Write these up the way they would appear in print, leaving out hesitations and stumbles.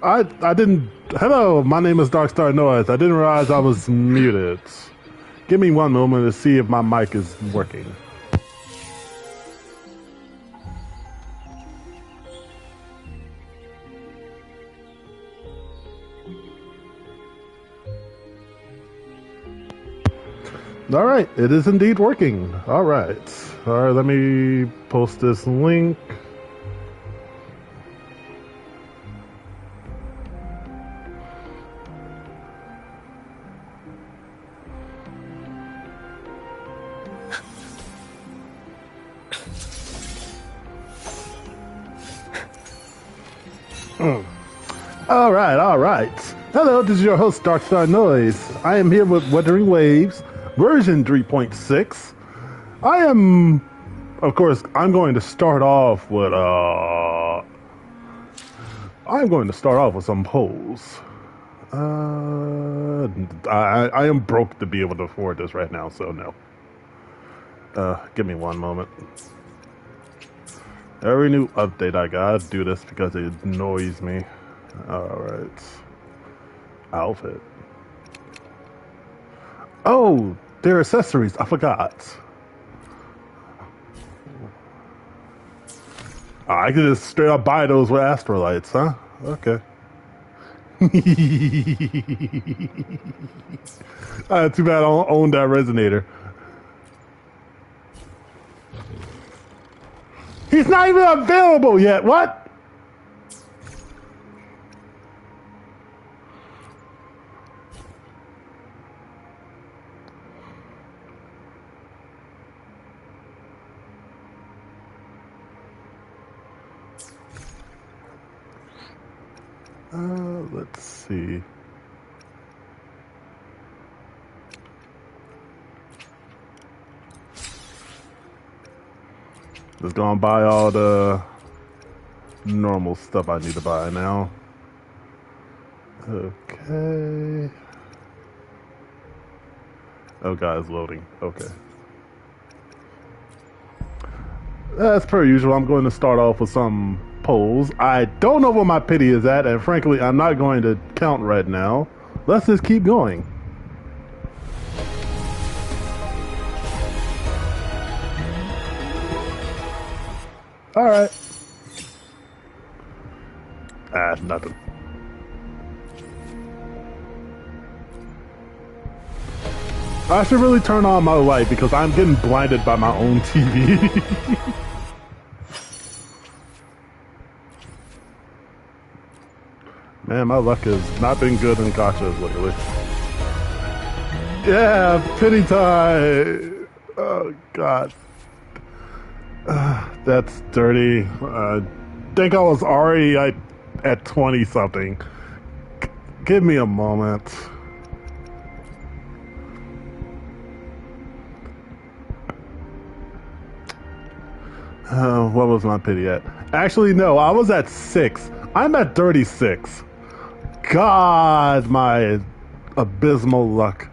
I didn't. Hello, my name is Darkstar Noise. I didn't realize I was muted. Give me one moment to see if my mic is working. All right, it is indeed working. All right, let me post this link. All right. Hello, this is your host, Darkstar Noise. I am here with Wuthering Waves, version 3.6. I am, of course, I'm going to start off with some polls. I am broke to be able to afford this right now, so no. Give me one moment. Every new update I gotta do this because it annoys me. Alright. Outfit. Oh, they're accessories. I forgot. I could just straight up buy those with astrolites, huh? Okay. Too bad I don't own that resonator. He's not even available yet. What? Let's see. Just gonna buy all the normal stuff I need to buy now. Okay. Oh god, it's loading. Okay. As per usual, I'm going to start off with some polls. I don't know where my pity is at, and frankly, I'm not going to count right now. Let's just keep going. Alright. Nothing. I should really turn on my light because I'm getting blinded by my own TV. Man, my luck has not been good in gachas lately. Yeah, pity time. Oh, God. That's dirty. I think I was already at 20-something. Give me a moment. What was my pity at? Actually, no, I was at 6. I'm at 36. God, my abysmal luck.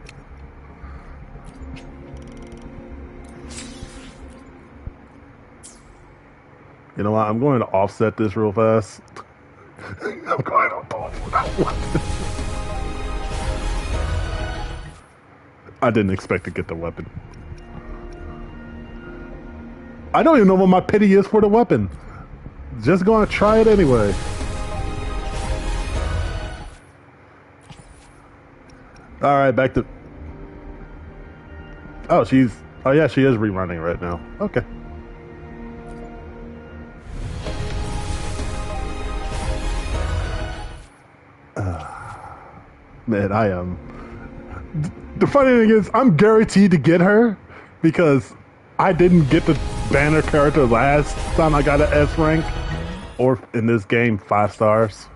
You know what? I'm going to offset this real fast. I'm going to offset that one. I didn't expect to get the weapon. I don't even know what my pity is for the weapon. Just going to try it anyway. All right, back to... Oh, yeah, she is rerunning right now. Okay. Man, I am... The funny thing is, I'm guaranteed to get her because I didn't get the banner character last time I got an S rank, or in this game, 5 stars.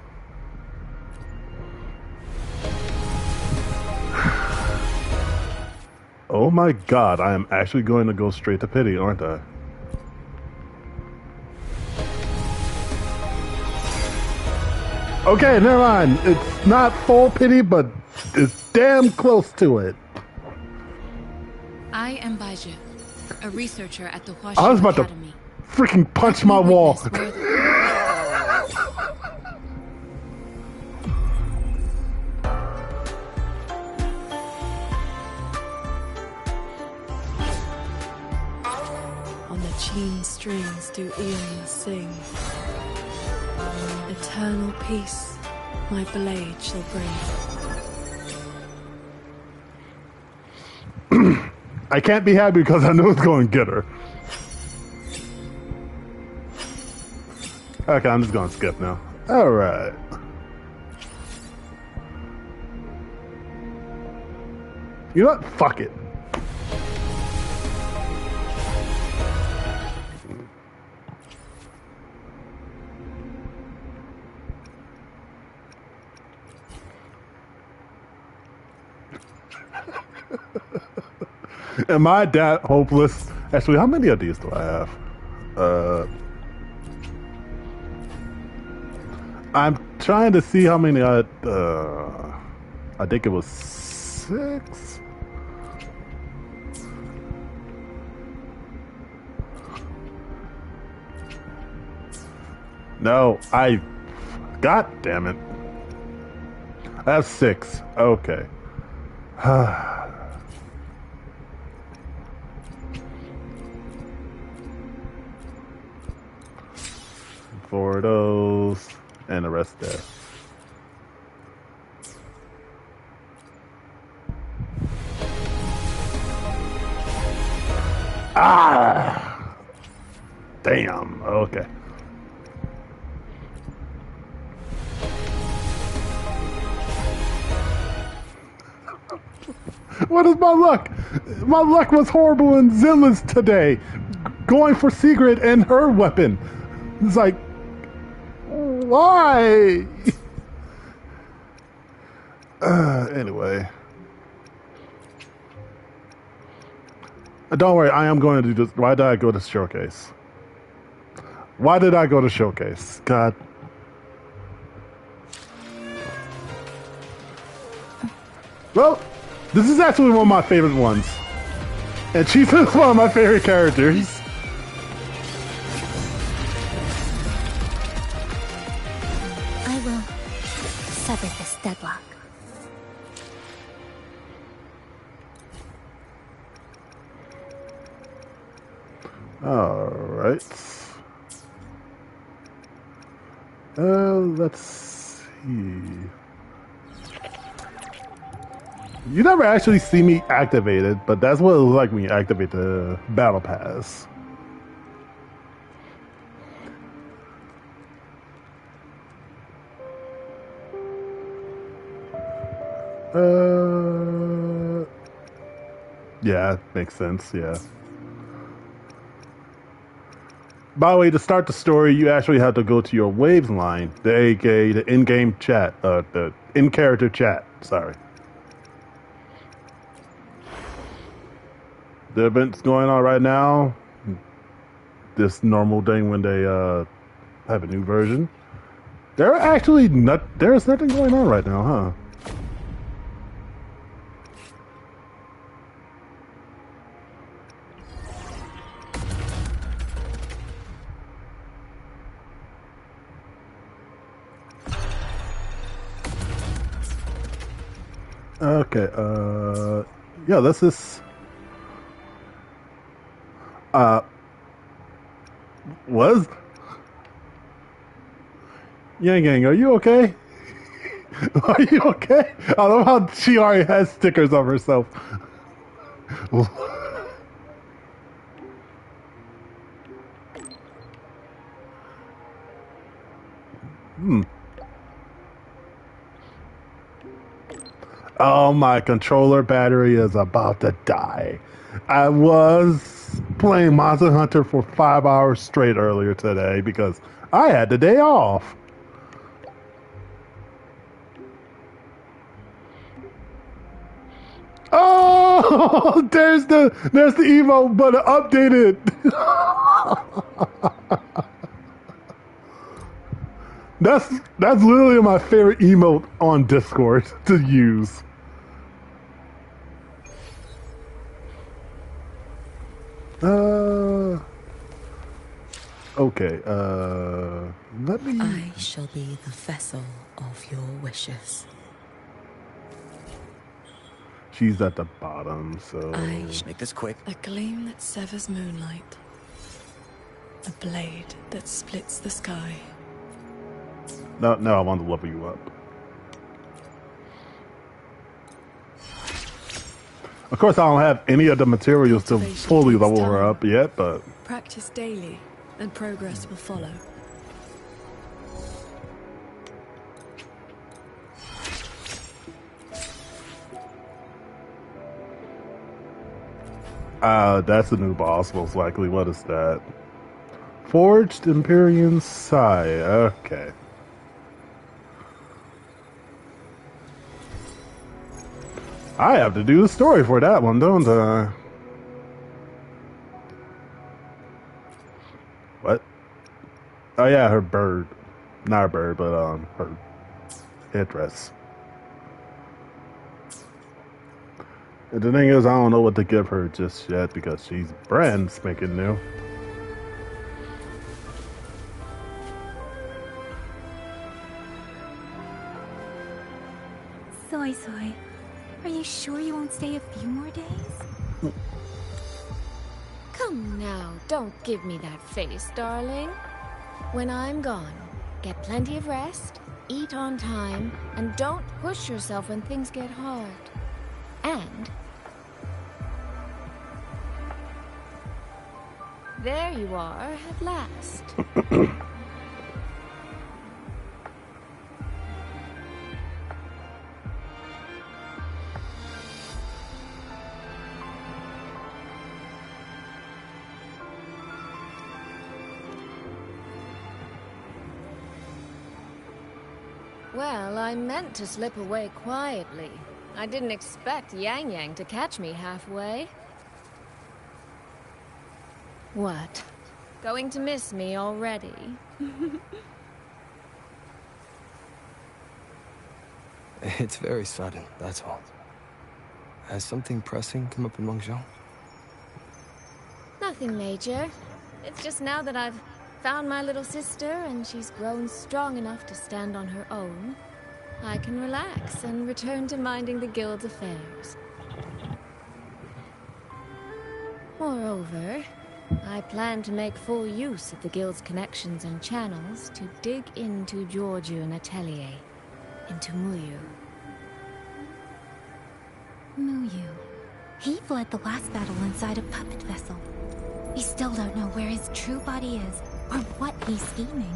Oh my god, I am actually going to go straight to pity, aren't I? Okay, never mind. It's not full pity, but it's damn close to it. I am Baiju, a researcher at the I was about Academy. to freaking punch my wall. keen strings do eons sing. Eternal peace my blade shall bring. I can't be happy because I know it's going to get her. Okay, I'm just going to skip now. Alright. You know what? Fuck it. Am I that hopeless? Actually, how many of these do I have? I'm trying to see how many I think it was 6. No, God damn it. I have 6. Okay. Four of those, and the rest there. Ah! Damn, okay. What is my luck? My luck was horrible in Zilla's today. Going for Sigrid and her weapon. It's like, why? Anyway. Don't worry, I am going to do this. Why did I go to Showcase? Why did I go to Showcase? God. Well, this is actually one of my favorite ones. And she's one of my favorite characters. I will sever this deadlock. Alright. Let's see. You never actually see me activate it, but that's what it looks like when you activate the battle pass. Yeah, makes sense, yeah. By the way, to start the story, you actually have to go to your waves line, the aka the in-game chat, the in-character chat, sorry. The event's going on right now. This normal thing when they have a new version. There's nothing going on right now, huh? Okay, yeah, let's just was Yang Yang, are you okay? Are you okay? I love how she already has stickers of herself. Oh, my controller battery is about to die. I was playing Monster Hunter for 5 hours straight earlier today because I had the day off. Oh, there's the emote button updated. That's literally my favorite emote on Discord to use. Okay, let me... I shall be the vessel of your wishes. She's at the bottom, so... I should Make this quick. A gleam that severs moonlight. A blade that splits the sky. No, I want to level you up. Of course, I don't have any of the materials to fully level her up yet, but... Practice daily, and progress will follow. That's a new boss, most likely. What is that? Forged Empyrean Sai. Okay. I have to do the story for that one, don't I? What? Oh yeah, her bird. Not her bird, but her headdress. And the thing is, I don't know what to give her just yet because she's brand spanking new. Soy, are you sure you won't stay a few more days? Come now, don't give me that face, darling. When I'm gone, get plenty of rest, eat on time, and don't push yourself when things get hard. And... there you are, at last. Well, I meant to slip away quietly. I didn't expect Yang Yang to catch me halfway. What? Going to miss me already? It's very sudden, that's all. Has something pressing come up in Mengzhou? Nothing major. It's just now that I've found my little sister and she's grown strong enough to stand on her own, I can relax and return to minding the guild's affairs. Moreover, I plan to make full use of the guild's connections and channels to dig into Georgian Atelier, into Muyu. Muyu. He fled the last battle inside a puppet vessel. We still don't know where his true body is, or what he's scheming.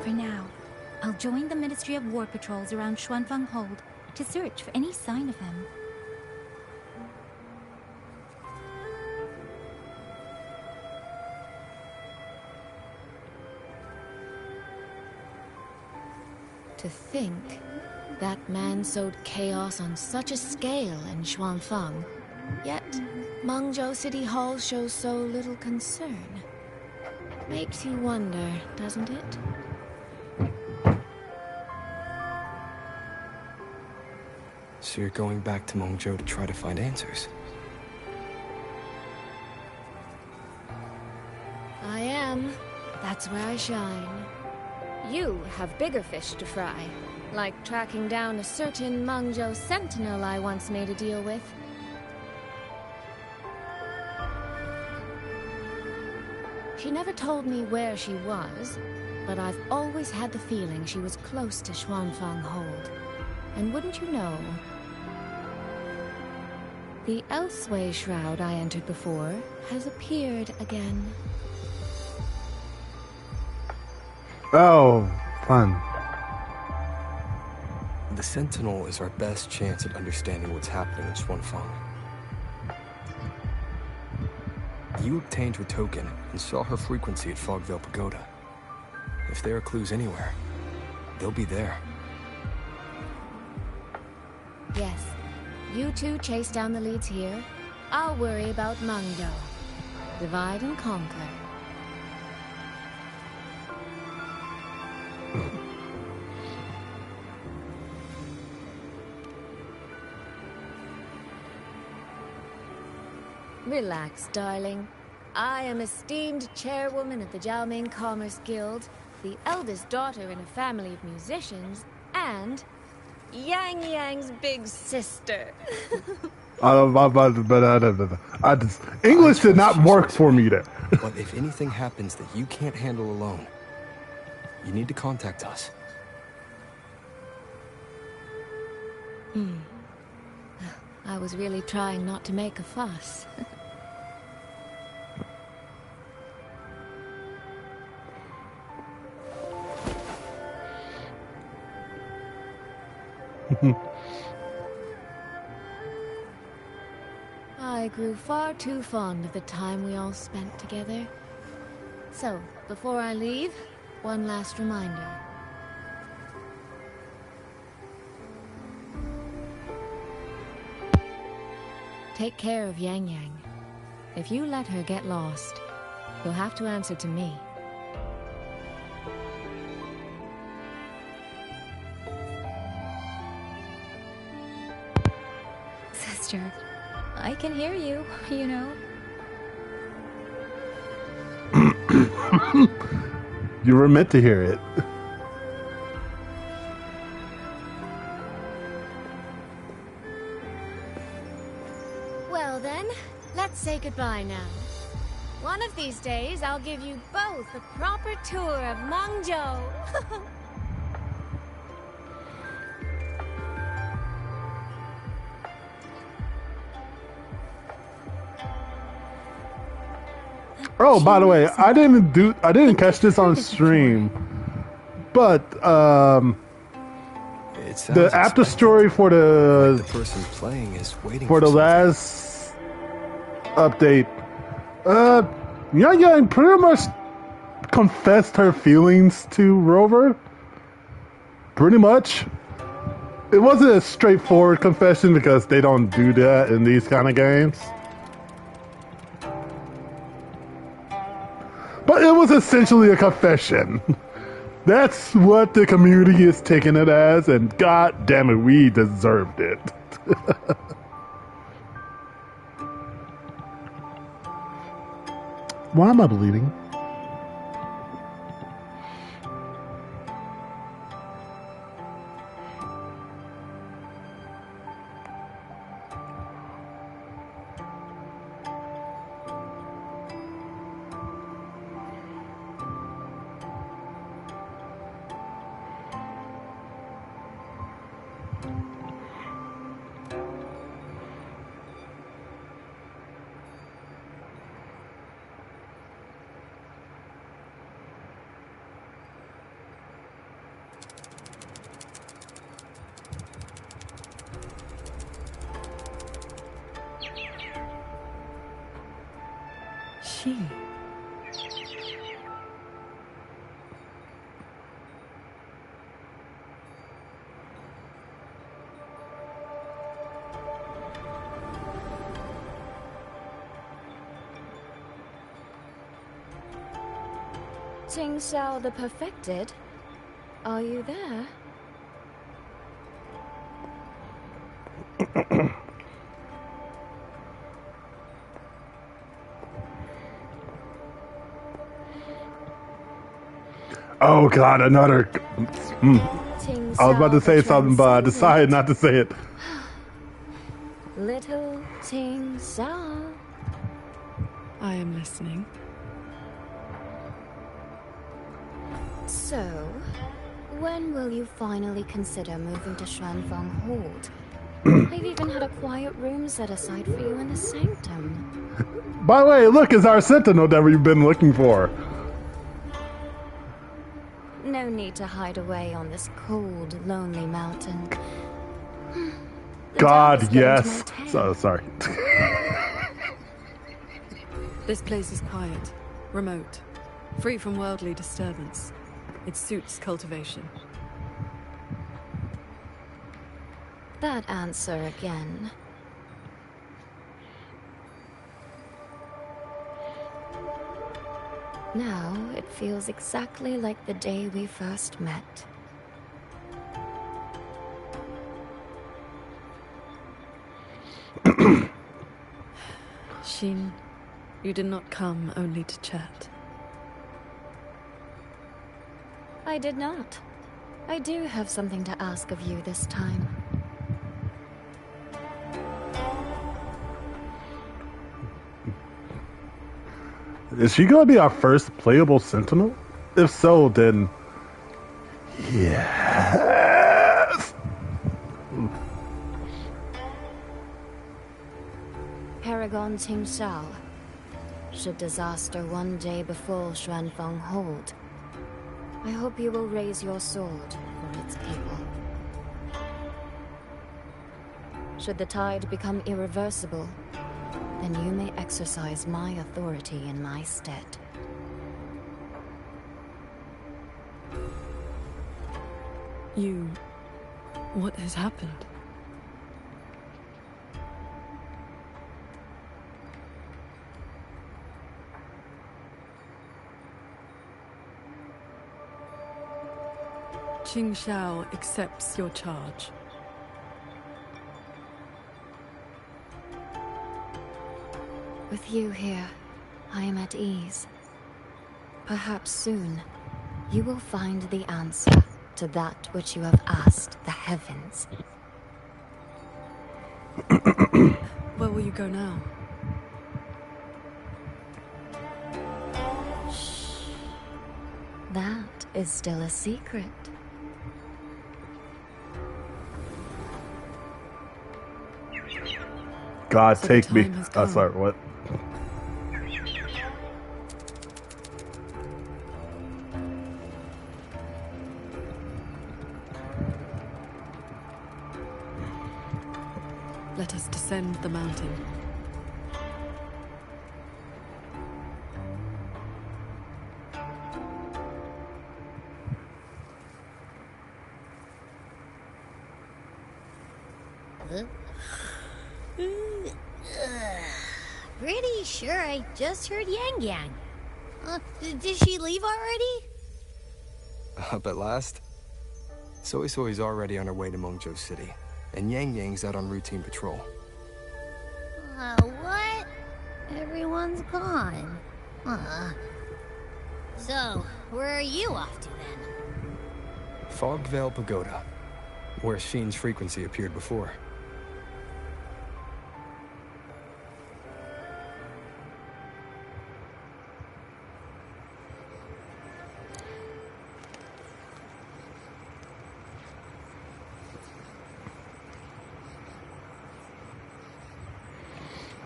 For now, I'll join the Ministry of War patrols around Xuanfeng Hold to search for any sign of him. To think that man sowed chaos on such a scale in Xuanfeng, yet Mengzhou City Hall shows so little concern. Makes you wonder, doesn't it? So you're going back to Mengzhou to try to find answers? I am. That's where I shine. You have bigger fish to fry, like tracking down a certain Mengzhou sentinel I once made a deal with. She never told me where she was, but I've always had the feeling she was close to Xuanfeng Hold. And wouldn't you know, the Elseway shroud I entered before has appeared again. Oh, fun. The Sentinel is our best chance at understanding what's happening in Xuanfeng. You obtained her token and saw her frequency at Fogvale Pagoda. If there are clues anywhere, they'll be there. Yes. You two chase down the leads here. I'll worry about Mengzhou. Divide and conquer. Relax, darling. I am esteemed chairwoman of the Jiaoming Commerce Guild, the eldest daughter in a family of musicians, and Yang Yang's big sister. I just English did not work for me there. But if anything happens that you can't handle alone, you need to contact us. I was really trying not to make a fuss. I grew far too fond of the time we all spent together. So, before I leave, one last reminder. Take care of Yang Yang. If you let her get lost, you'll have to answer to me. Sister, I can hear you, you know. You were meant to hear it. Well then, let's say goodbye now. One of these days, I'll give you both a proper tour of Mangzhou. Oh, by the way, I didn't catch this on stream, but It sounds the after expected. story for The the person playing is waiting for the something. last update, Yang Yang pretty much confessed her feelings to Rover. Pretty much. It wasn't a straightforward confession because they don't do that in these kind of games. But it was essentially a confession. That's what the community is taking it as, and god damn it, we deserved it. Why am I bleeding? She. Ting Xiao the Perfected? Are you there? Oh god, another... Ting I was about to Xiao the say something, but I Transcendent? decided not to say it. Little Ting Xiao. I am listening. So, when will you finally consider moving to Xuanfeng Hold? I've even had a quiet room set aside for you in the sanctum. By the way, look, it's our sentinel that we've been looking for. No need to hide away on this cold, lonely mountain. The God, dog is getting to yes. my tail. So sorry. This place is quiet, remote, free from worldly disturbance. It suits cultivation. That answer again. Now it feels exactly like the day we first met. Xin, you did not come only to chat. I did not. I do have something to ask of you this time. Is she gonna be our first playable Sentinel? If so, then yes. Paragon Ting Xiao. Should disaster one day befall Xuanfeng Hold, I hope you will raise your sword for its people. Should the tide become irreversible, then you may exercise my authority in my stead. What has happened? Qing Xiao accepts your charge. With you here, I am at ease. Perhaps soon, you will find the answer to that which you have asked the heavens. Where will you go now? Shh. That is still a secret. God, So take the me. time has come. Sorry, what? Let us descend the mountain. Pretty sure I just heard Yang Yang. Did she leave already? Up at last? Soy Soy's already on her way to Mengzhou City, and Yang Yang's out on routine patrol. What? Everyone's gone. So, where are you off to then? Fog Veil Pagoda, where Sheen's frequency appeared before.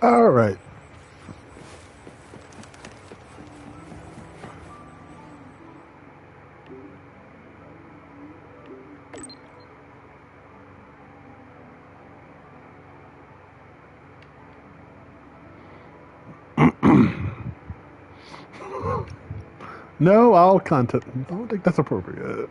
All right. No, I'll content. I don't think that's appropriate.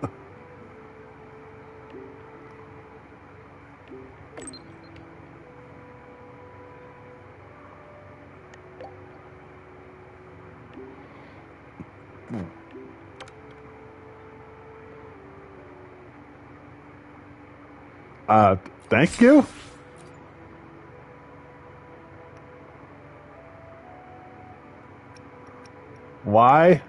Thank you. Why?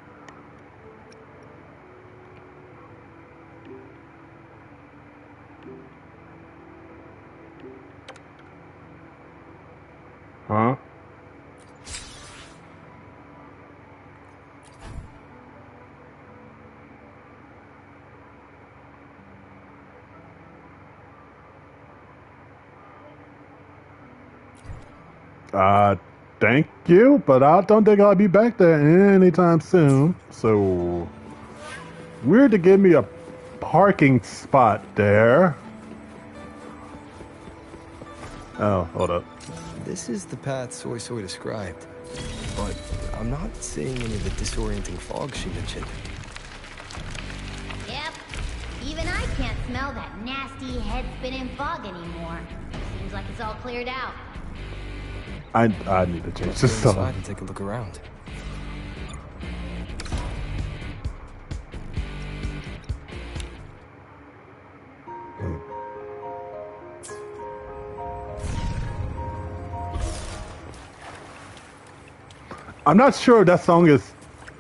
Huh? Thank you, but I don't think I'll be back there anytime soon. So, weird to give me a parking spot there. Oh, hold up. This is the path Soy Soy described, but I'm not seeing any of the disorienting fog she mentioned. Yep. Even I can't smell that nasty head-spinning fog anymore. Seems like it's all cleared out. I need to change Let's this go song. inside and take a look around. I'm not sure if that song is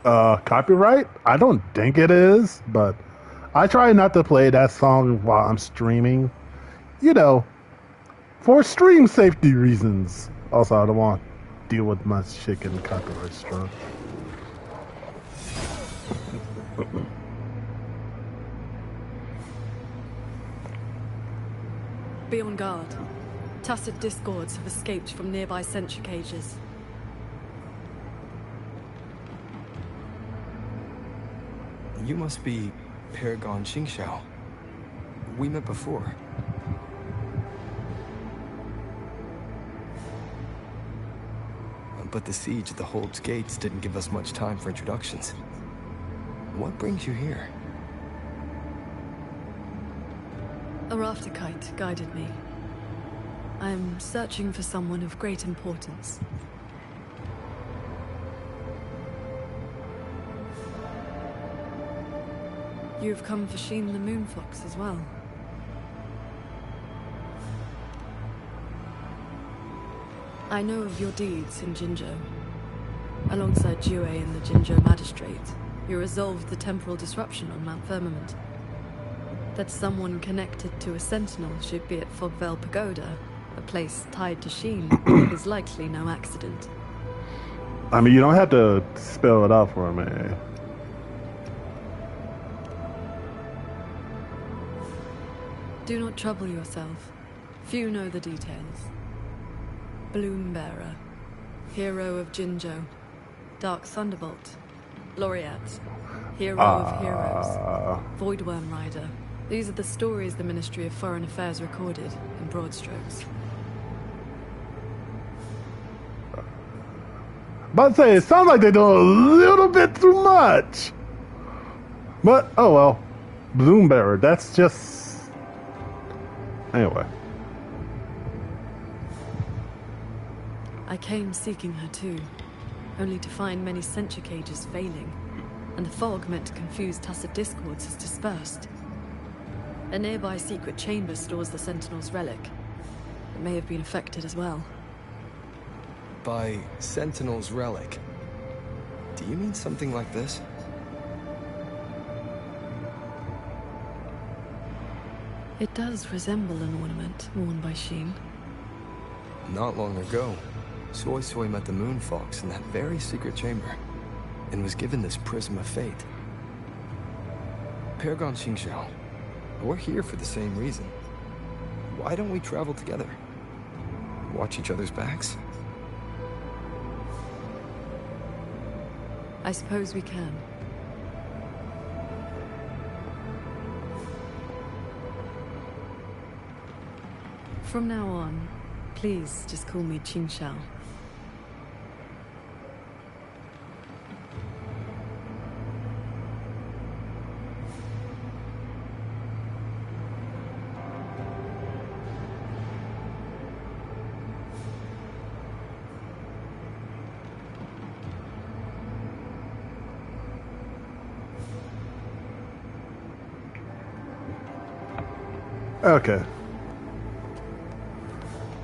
copyright. I don't think it is, but I try not to play that song while I'm streaming. You know, for stream safety reasons. Also, I don't want to deal with my chicken copyright struck. Be on guard. Tacit discords have escaped from nearby sentry cages. You must be Paragon Xingxiao. We met before. But the siege at the Hold's gates didn't give us much time for introductions. What brings you here? A rafter kite guided me. I am searching for someone of great importance. You've come for Sheen the Moonfox as well. I know of your deeds in Jinzhou. Alongside Jue and the Jinzhou Magistrate, you resolved the temporal disruption on Mount Firmament. That someone connected to a sentinel should be at Fogvale Pagoda, a place tied to Sheen, is likely no accident. I mean, you don't have to spell it out for me. Do not trouble yourself. Few know the details. Bloombearer, hero of Jinzhou, Dark Thunderbolt, Laureate, hero of heroes, Voidworm Rider. These are the stories the Ministry of Foreign Affairs recorded in broad strokes. But say it sounds like they're doing a little bit too much. But oh well, Bloombearer. That's just anyway. I came seeking her too, only to find many sentry cages failing, and the fog meant to confuse tacit discords has dispersed. A nearby secret chamber stores the Sentinel's relic. It may have been affected as well. By Sentinel's relic, do you mean something like this? It does resemble an ornament worn by Sheen. Not long ago, Soy Soy met the Moonfox in that very secret chamber, and was given this Prism of Fate. Paragon Xingxiao, we're here for the same reason. Why don't we travel together? Watch each other's backs? I suppose we can. From now on, please just call me Qingxiao. Okay.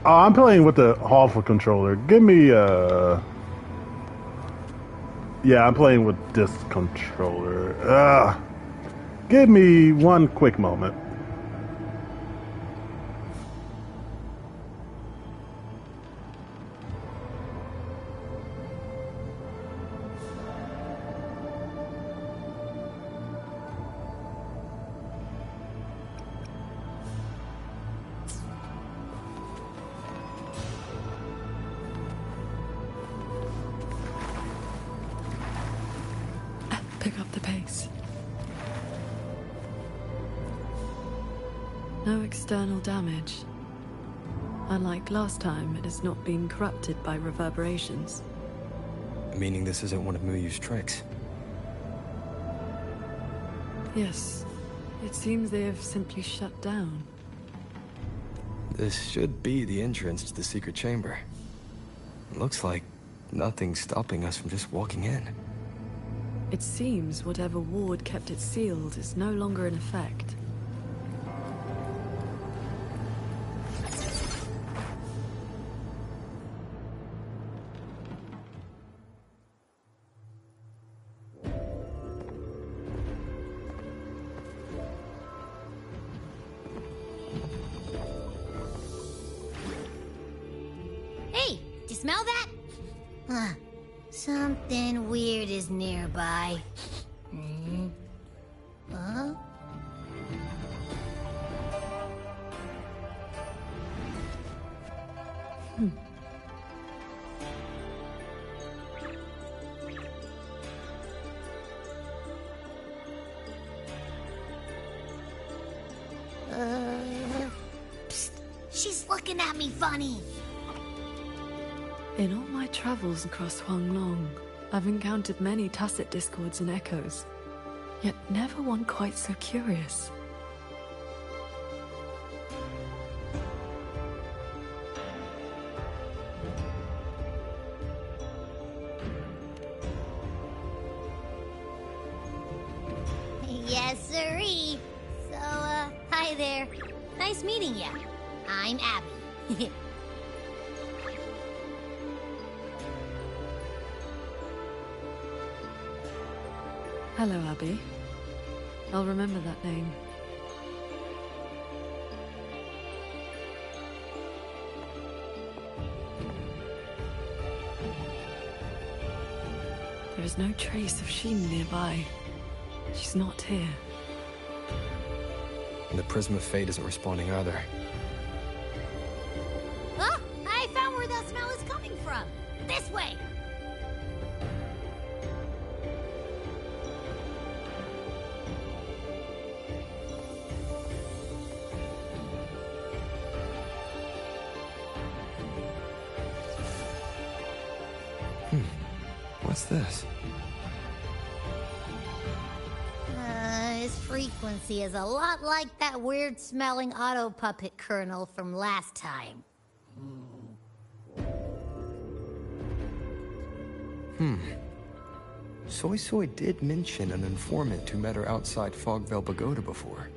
Oh, I'm playing with the Hallful controller. Give me yeah, I'm playing with this controller. Give me one quick moment. Pick up the pace. No external damage. Unlike last time, it has not been corrupted by reverberations. Meaning this isn't one of Muyu's tricks. Yes, it seems they have simply shut down. This should be the entrance to the secret chamber. Looks like nothing's stopping us from just walking in. It seems whatever ward kept it sealed is no longer in effect. you smell that? Huh. Something weird is nearby. Huh? Psst. She's looking at me funny. In all my travels across Huanglong, I've encountered many tacit discords and echoes, yet never one quite so curious. Yes, sirree. So, hi there. Nice meeting ya. I'm Abby. Hello, Abby. I'll remember that name. There is no trace of Sheen nearby. She's not here. And the Prism of Fate isn't responding either. Oh, I found where that smell is coming from. This way. What's this? His frequency is a lot like that weird-smelling auto puppet kernel from last time. Soy Soy did mention an informant who met her outside Fogvale Pagoda before.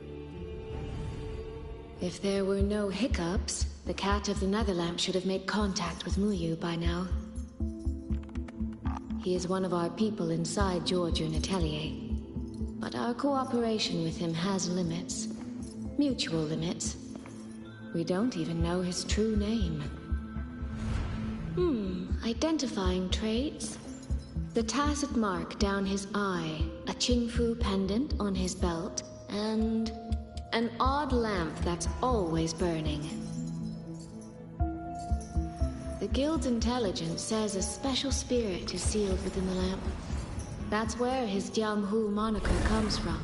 If there were no hiccups, the Cat of the Netherlamp should have made contact with Muyu by now. He is one of our people inside Georgian Atelier. But our cooperation with him has limits. Mutual limits. We don't even know his true name. Identifying traits? The tacit mark down his eye, a Qingfu pendant on his belt, and an odd lamp that's always burning. The Guild's intelligence says a special spirit is sealed within the lamp. That's where his Jianghu moniker comes from.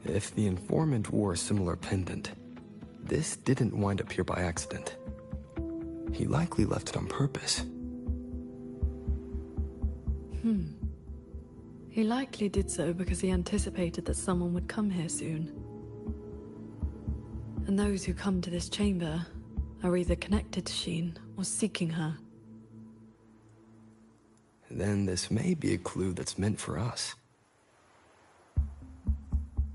If the informant wore a similar pendant, this didn't wind up here by accident. He likely left it on purpose. He likely did so because he anticipated that someone would come here soon. And those who come to this chamber are either connected to Sheen or seeking her. Then this may be a clue that's meant for us.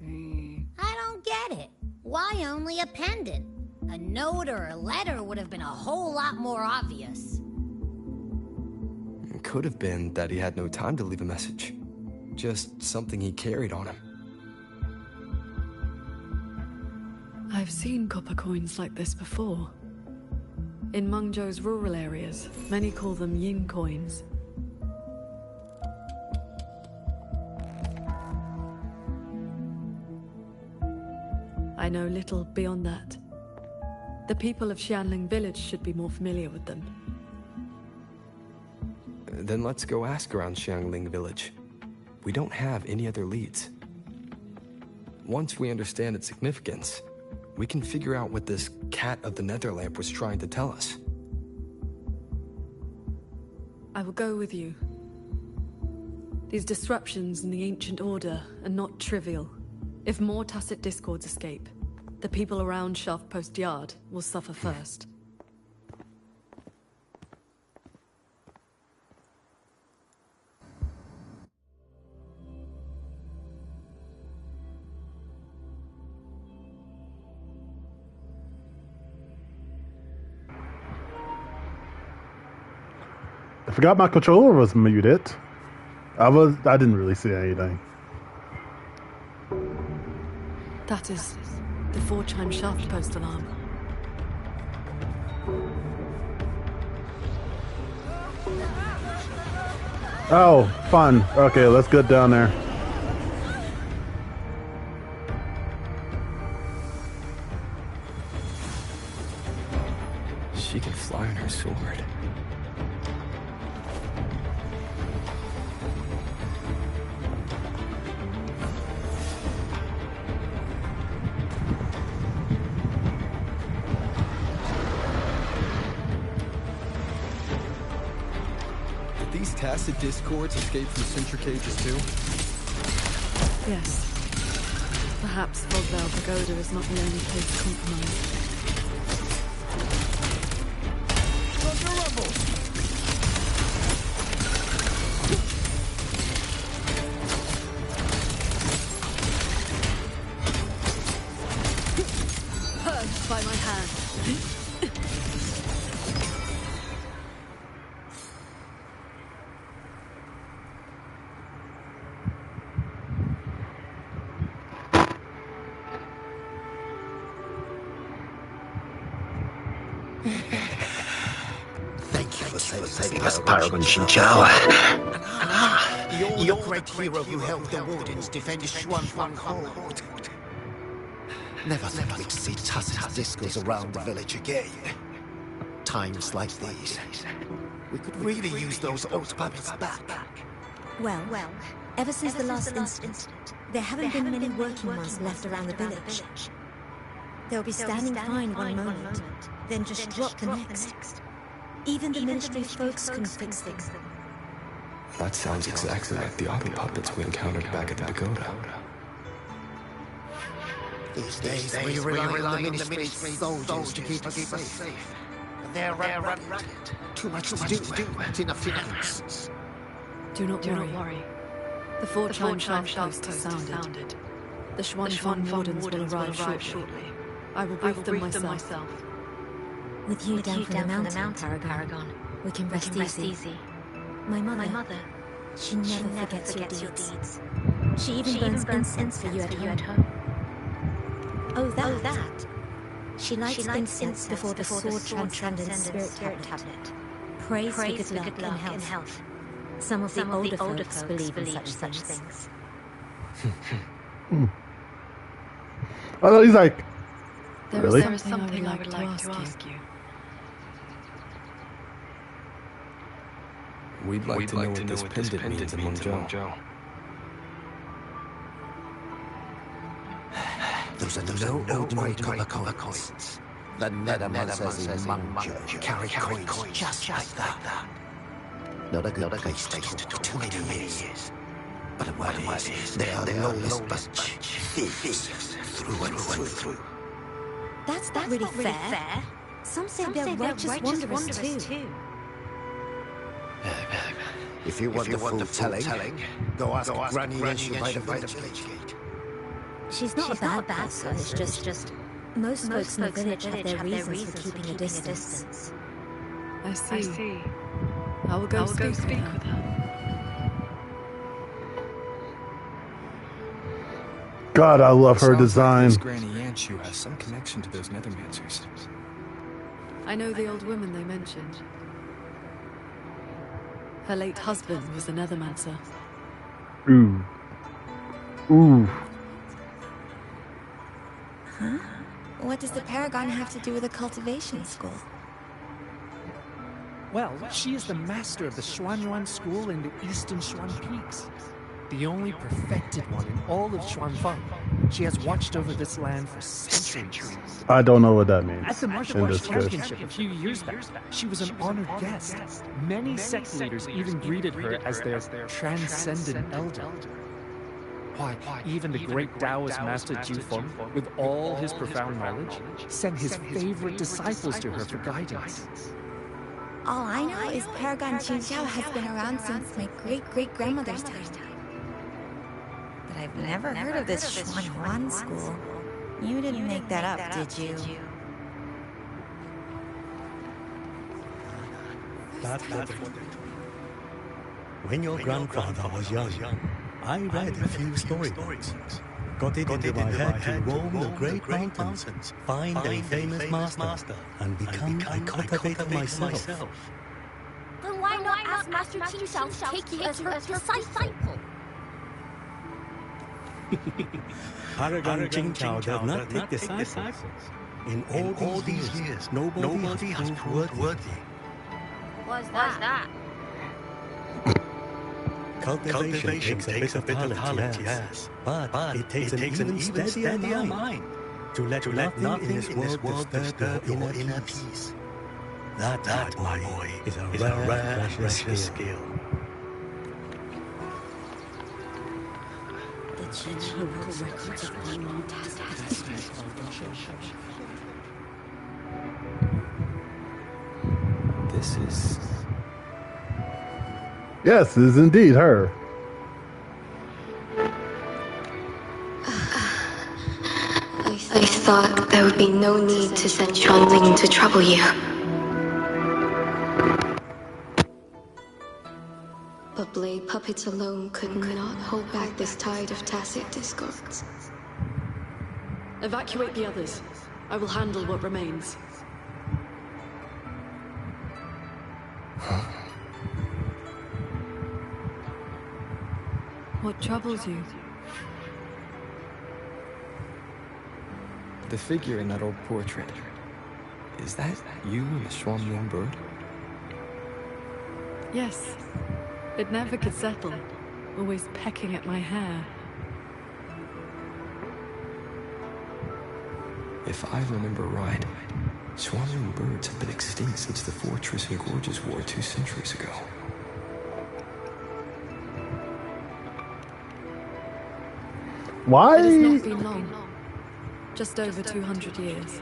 I don't get it. Why only a pendant? A note or a letter would have been a whole lot more obvious. It could have been that he had no time to leave a message. Just something he carried on him. I've seen copper coins like this before. In Mengzhou's rural areas, many call them yin coins. I know little beyond that. The people of Xianling village should be more familiar with them. Then let's go ask around Xiangling village. We don't have any other leads. Once we understand its significance, we can figure out what this Cat of the Netherlamp was trying to tell us. I will go with you. These disruptions in the ancient order are not trivial. If more tacit discords escape, the people around Shaft Post Yard will suffer first. I forgot my controller was muted. I didn't really see anything. That is the 4-chime shaft post alarm. Oh, fun. Okay, let's get down there. She can fly on her sword. These tacit discords escape from centricages too? Yes. Perhaps Fogvale Pagoda is not the only place compromised. Purged by my hand. Thank you for saving us, Paragon Xinjiao. You're the great hero who helped the Wardens defend Xuanfang Hold. Never let me see tacit discourse around the village again. Times like these, we could really use those old puppets back. Well, ever since the last incident, there haven't been many working ones left around the village. They'll be standing fine one moment, then just drop the next. Even the Ministry folks couldn't fix them. That sounds exactly like the auto puppets we encountered back at the pagoda. These days, we rely on the Ministry's soldiers to keep us safe. But they're running too much to do, not enough hands. Do not worry. The four-chime shaft post has sounded. The Xuanfang Wardens will arrive shortly. I will brief them myself. With you down from the mountain, Paragon, we can rest easy. My mother, she never forgets your deeds. She even burns incense for you at home. Oh, that. She lights incense before the sword transcendent spirit tablet. Prays for good luck and health. Some of the older folks believe in such things. Oh, he's like, really? There is something I would like to ask you. We'd like to know what this pendant means in Mengzhou. Those are no ordinary copper coins. The Netherman says in Mengzhou carry coins just like that. Not a good place to talk too many years. But the word is, they are the lawless bunch. Thieves, through and through. That's not really fair. Some say they're righteous wanderers too. If you want the full telling, go ask Granny Yenshu by the village gate. She's not a bad person, it's just most folks in the village have their reasons for keeping a distance. I see. I will go speak with her. God, I love her design. Granny Yenshu has some connection to those Nethermancers. I know the old woman they mentioned. Her late husband was a Nethermancer. Ooh. Huh? What does the Paragon have to do with a cultivation school? Well, she is the master of the Xuanyuan school in the eastern Xuan Peaks. The only perfected one in all of Xuanfang. She has watched over this land for centuries. I don't know what that means. At the martial arts championship a few years back, she was an honored guest. Many sect leaders even greeted her as their transcendent elder. Why, even the great Taoist Master Jufeng, with all his profound knowledge, sent his favorite disciples to her for guidance. All I know is Paragon Xinjiao has been around since my great-great-grandmother's time. But I've never heard of this Xuanyuan school. You didn't make that up, did you? That's it. When your grandfather was young, I read a few storybooks. Got it into my head to roam the great mountains, find a famous master, and become a cultivator myself. Then why not ask Master Qin Xiao to take you as her disciple? Paragon Qin Xiao does not take disciples. In all these years, nobody has proved worthy. What's that? Cultivation takes a bit of talent, yes. But it takes an even steadier mind to let nothing in this world disturb your inner peace. That, my boy, is a rare, precious skill. The genealogical records of unknown tasks. This is... Yes, it is indeed her. I thought there would be no need to send Xuanling to trouble you. But blade puppets alone could not hold back this tide of tacit discords. Evacuate the others. I will handle what remains. What troubles you? The figure in that old portrait. Is that you and the Xuanling bird? Yes. It never could settle. Always pecking at my hair. If I remember right, Xuanling birds have been extinct since the Fortress and Gorges War 2 centuries ago. Why? It has not been long. Just over 200 years.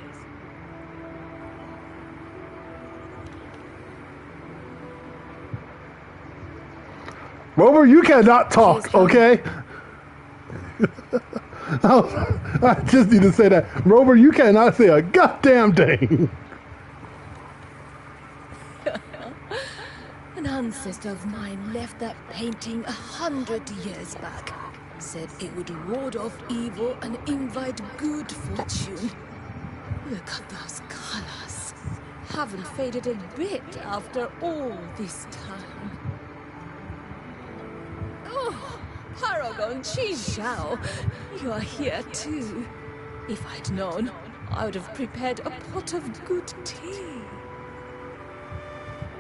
Rover, you cannot talk, okay? I just need to say that. Rover, you cannot say a goddamn thing. An ancestor of mine left that painting 100 years back. Said it would ward off evil and invite good fortune. Look at those colors. Haven't faded a bit after all this time. Oh, Paragon Qin Xiao, you are here too. If I'd known, I would have prepared a pot of good tea.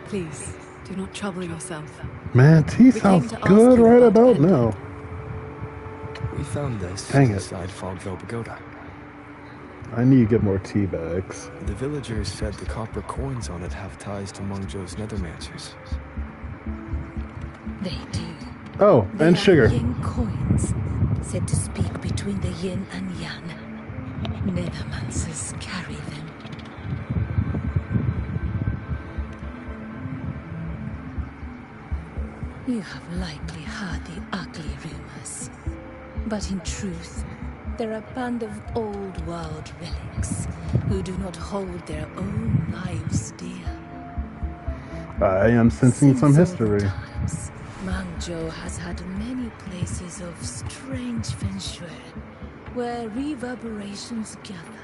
Please, do not trouble yourself. Man, tea sounds good right about now. We found this inside Fogville Pagoda. I need to get more tea bags. The villagers said the copper coins on it have ties to Mengzhou's nethermancers. They do. Oh, and sugar. Yin coins, said to speak between the yin and yang. Nethermancers carry them. You have likely heard the ugly rumors. But in truth, they're a band of old world relics who do not hold their own lives dear. I am sensing some history. Mengzhou has had many places of strange feng shui, where reverberations gather.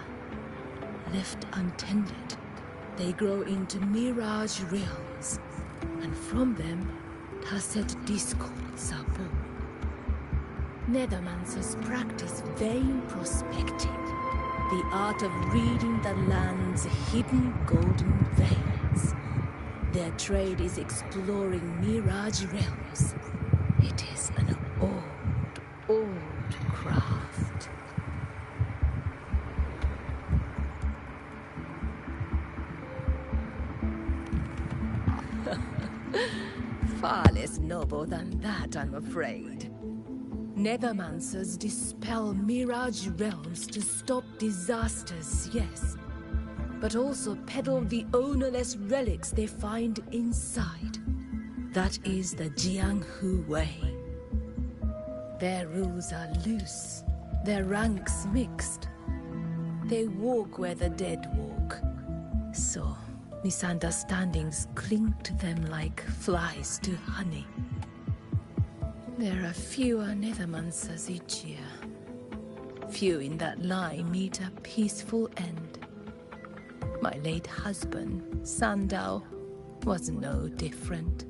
Left untended, they grow into mirage realms, and from them, tacit discords are born. Nethermancers practice vain prospecting, the art of reading the land's hidden golden veins. Their trade is exploring mirage realms. It is an old craft. Far less noble than that, I'm afraid. Nethermancers dispel mirage realms to stop disasters, yes. But also peddle the ownerless relics they find inside. That is the Jianghu way. Their rules are loose, their ranks mixed. They walk where the dead walk. So, misunderstandings cling to them like flies to honey. There are fewer Nethermancers each year. few in that line meet a peaceful end. My late husband, Sandao, was no different.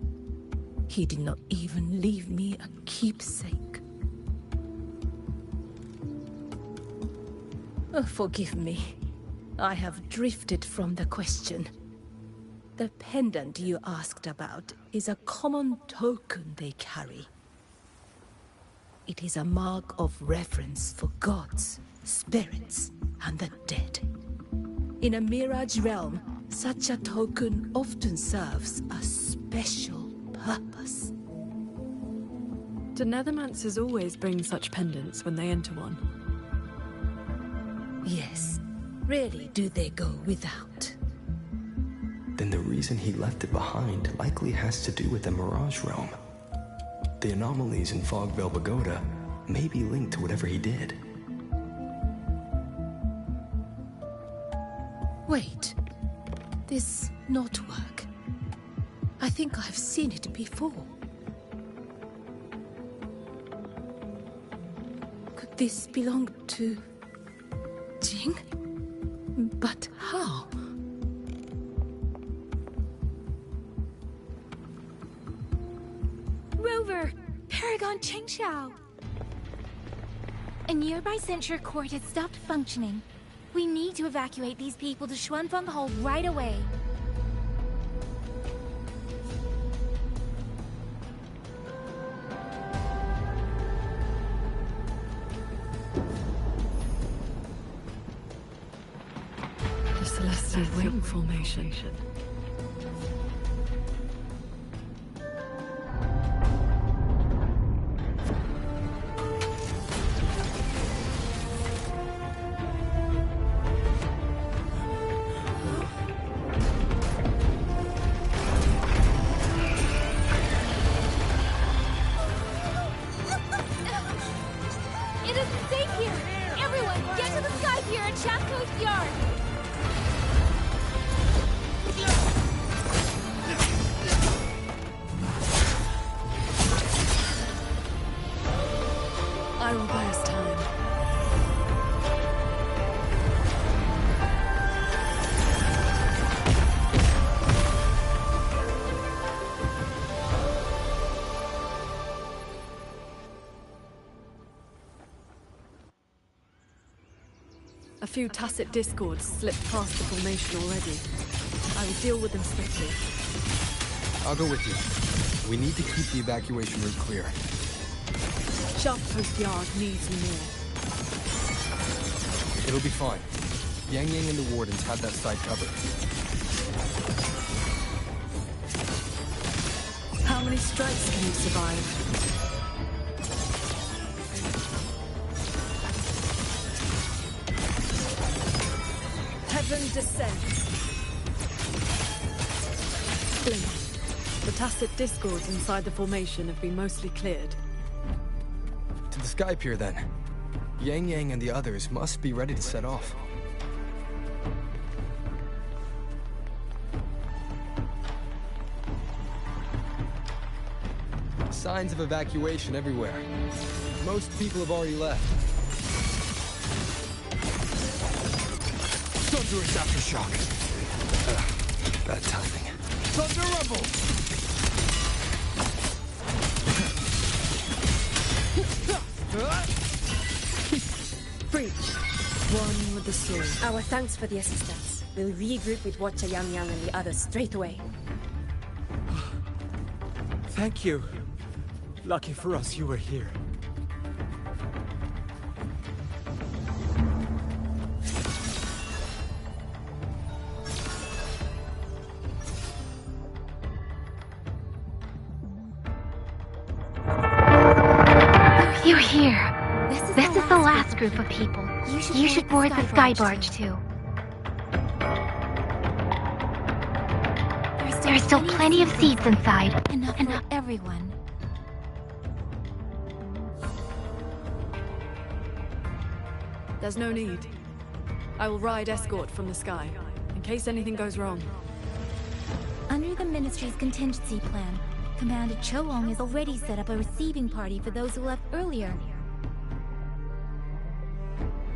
He did not even leave me a keepsake. Forgive me. I have drifted from the question. The pendant you asked about is a common token they carry. It is a mark of reverence for gods, spirits, and the dead. In a mirage realm, such a token often serves a special purpose. Do Nethermancers always bring such pendants when they enter one? Yes. Rarely do they go without. Then the reason he left it behind likely has to do with the Mirage Realm. The anomalies in Fogvale Pagoda may be linked to whatever he did. Wait. This knotwork. I think I've seen it before. Could this belong to Jing? But how? Rover! Paragon Qingxiao! A nearby censure court has stopped functioning. We need to evacuate these people to Xuanfeng Hold right away. The Celestial Ring Formation. It isn't safe here! Everyone, get to the sky pier at Shaft Coast Yard! I will buy us time. A few tacit discords slipped past the formation already. I will deal with them swiftly. I'll go with you. We need to keep the evacuation route clear. Shaft Coast Yard needs me more. It'll be fine. Yang Yang and the Wardens have that side covered. How many strikes can you survive? Heaven descends. Blink. The tacit discords inside the formation have been mostly cleared. To the sky pier, then. Yang Yang and the others must be ready to set off. Signs of evacuation everywhere. Most people have already left. Thunderous aftershock. Bad timing. Thunder Rumble! Breach. One with the sword. Our thanks for the assistance. We'll regroup with Watcher Yang Yang and the others straight away. Thank you. Lucky for us, you were here. You're here. This is the last group of people. You should board the sky barge too. There are still plenty of seats inside. Enough for everyone. There's no need. I will ride escort from the sky, in case anything goes wrong. Under the Ministry's contingency plan, Commander Choong has already set up a receiving party for those who left earlier.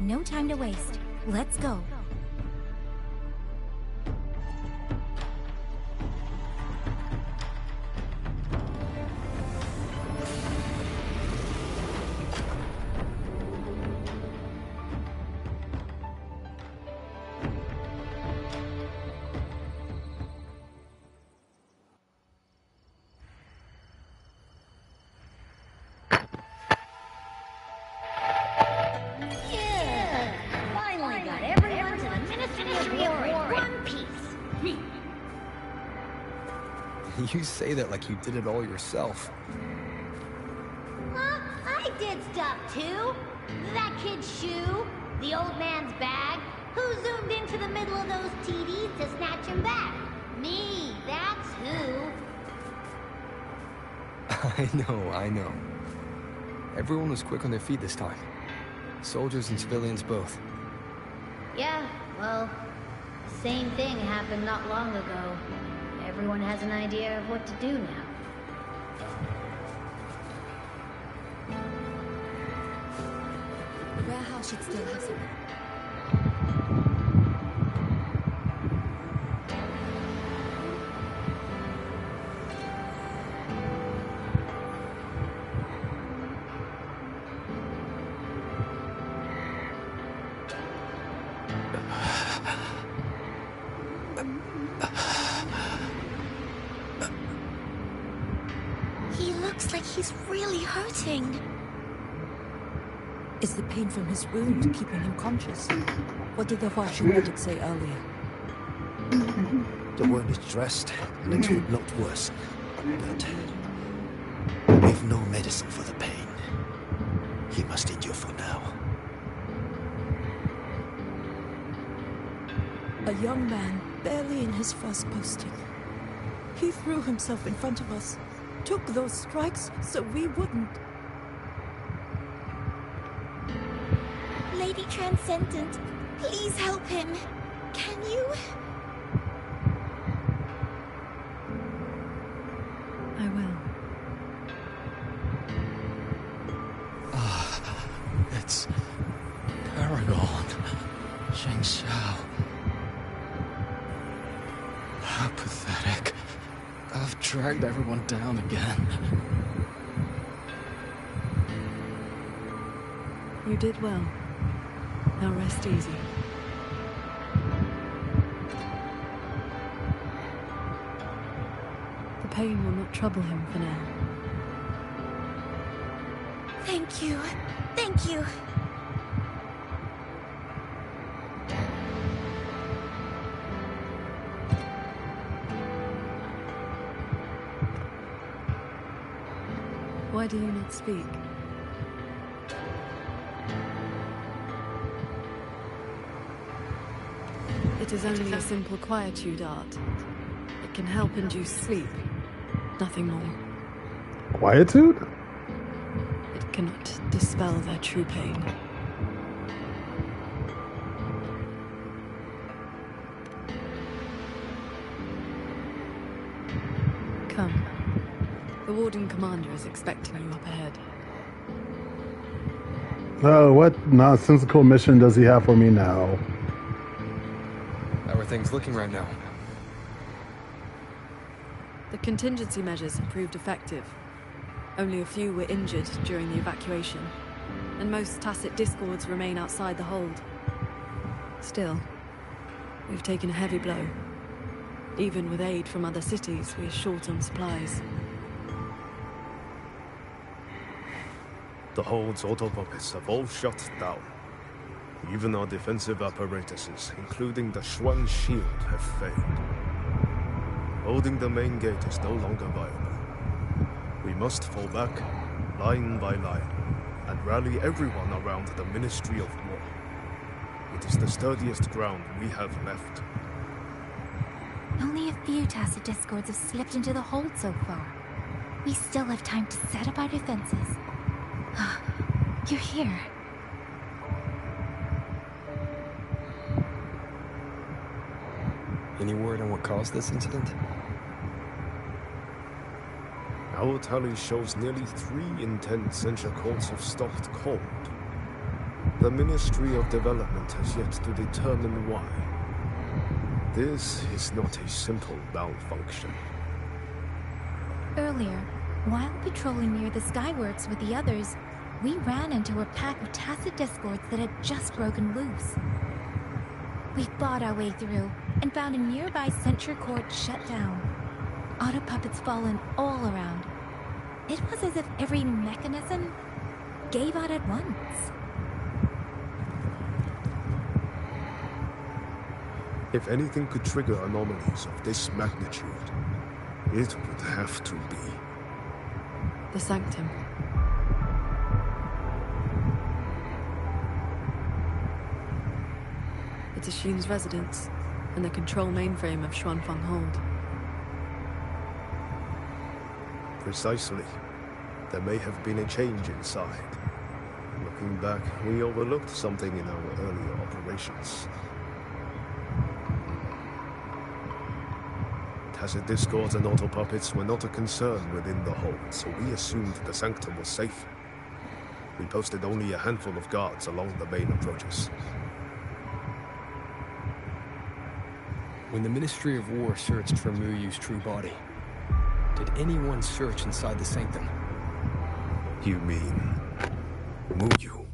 no time to waste. Let's go. You say that like you did it all yourself. Huh? I did stuff too. That kid's shoe, the old man's bag. Who zoomed into the middle of those TDs to snatch him back? Me, that's who. I know. Everyone was quick on their feet this time. Soldiers and civilians both. Yeah, well, the same thing happened not long ago. Everyone has an idea of what to do now. The warehouse should still have some. He's really hurting. Is the pain from his wound keeping him conscious? What did the Huaxi medic say earlier? The wound is dressed, and it would not worsen. But we've no medicine for the pain. He must endure for now. A young man, barely in his first posting. He threw himself in front of us. Took those strikes so we wouldn't. Lady Transcendent, please help him. Can you? I will. It's Paragon. Sheng Xiao. How pathetic. I've dragged everyone down again. You did well. Now rest easy. The pain will not trouble him for now. Thank you. Thank you. Why do you not speak? It is only a simple quietude art. It can help induce sleep. Nothing more. Quietude? It cannot dispel their true pain. Come. The Warden Commander is expecting you up ahead. Oh, what nonsensical mission does he have for me now? How are things looking right now? The contingency measures have proved effective. Only a few were injured during the evacuation, and most tacit discords remain outside the hold. Still, we've taken a heavy blow. Even with aid from other cities, we're short on supplies. The hold's autopockets have all shut down. Even our defensive apparatuses, including the Xuan shield, have failed. Holding the main gate is no longer viable. We must fall back, line by line, and rally everyone around the Ministry of War. It is the sturdiest ground we have left. Only a few tacit discords have slipped into the hold so far. We still have time to set up our defenses. You're here. Any word on what caused this incident? Our tally shows nearly 3 in 10 censure courts have stopped cold. The Ministry of Development has yet to determine why. This is not a simple malfunction. Earlier, while patrolling near the Skyworks with the others, we ran into a pack of Tacet discords that had just broken loose. We fought our way through and found a nearby censure court shut down. Auto puppets fallen all around. It was as if every mechanism gave out at once. If anything could trigger anomalies of this magnitude, it would have to be the Sanctum. It's Ashune's residence and the control mainframe of Xuanfeng Hold. Precisely. There may have been a change inside. Looking back, we overlooked something in our earlier operations. Tacet discords and auto puppets were not a concern within the hold, so we assumed the Sanctum was safe. We posted only a handful of guards along the main approaches. When the Ministry of War searched for Muyu's true body, did anyone search inside the Sanctum? You mean Muyu?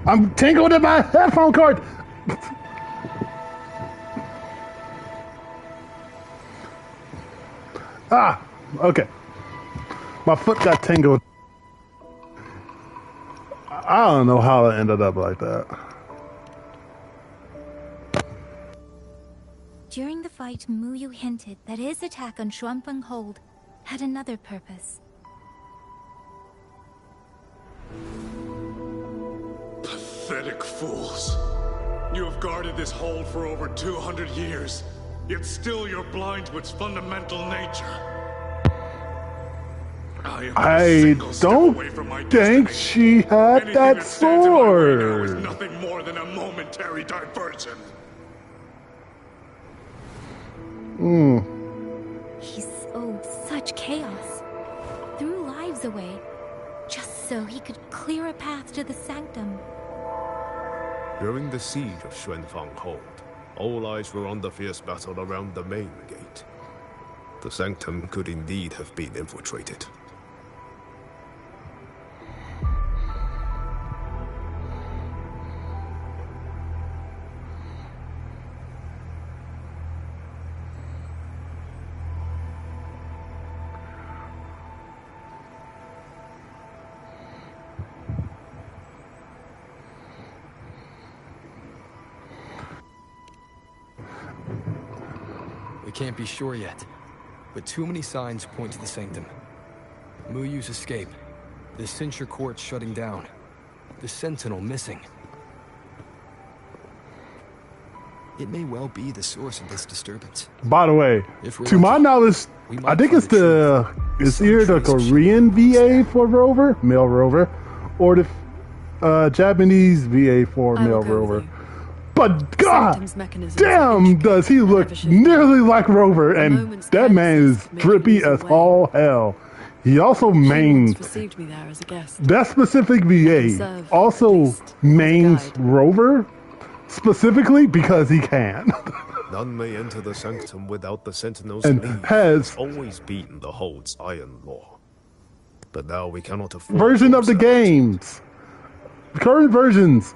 I'm tangled in my headphone cord! Ah, okay. My foot got tangled. I don't know how it ended up like that. During the fight, Muyu hinted that his attack on Xuanfeng Hold had another purpose. Pathetic fools. You have guarded this hold for over 200 years, yet still you're blind to its fundamental nature. I don't think she had Anything that that stands in my way now is sword. nothing more than a momentary diversion. He sowed such chaos, threw lives away, just so he could clear a path to the Sanctum. During the siege of Xuanfeng Hold, all eyes were on the fierce battle around the main gate. The Sanctum could indeed have been infiltrated. We can't be sure yet, but too many signs point to the Sanctum. Muyu's escape, the censure court shutting down, the Sentinel missing. It may well be the source of this disturbance. By the way, If we're to my lucky, knowledge, we I might think find it's either the Korean VA for Rover, male Rover, or the Japanese VA for male Rover. But God damn, does he look nearly like Rover, and that man is drippy as all hell. He also mains Received me there as a guest. that specific VA also mains Rover specifically because he can. None may enter the Sanctum without the Sentinel's And leave. has- It's always been the Hold's iron law. But now we cannot afford Version of the games, current versions.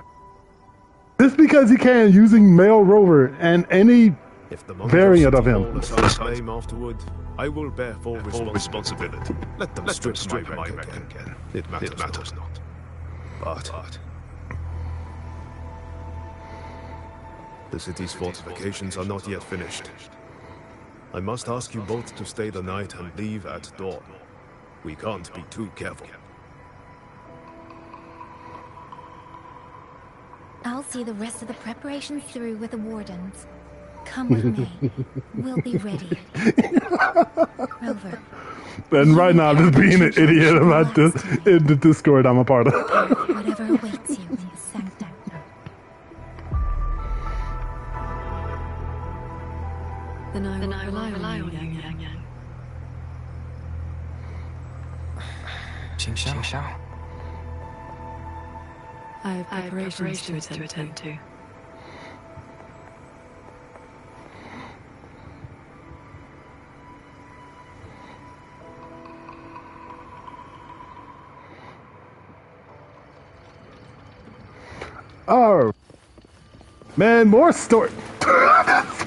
Just because he can using male Rover and any If the variant of him. assigns name afterward, I will bear full responsibility. Let them strip my rank again. It matters not. But the city's fortifications are not yet finished. I must ask you both to stay the night and leave at dawn. We can't be too careful. I'll see the rest of the preparations through with the wardens. Come with me. We'll be ready. Rover. And right now, I'm just being an idiot about this in the Discord I'm a part of. Whatever awaits you in the Sanctum. Then I will rely on you, Yang Yang. Xiao. I have preparations to attend to. Oh, man, more story.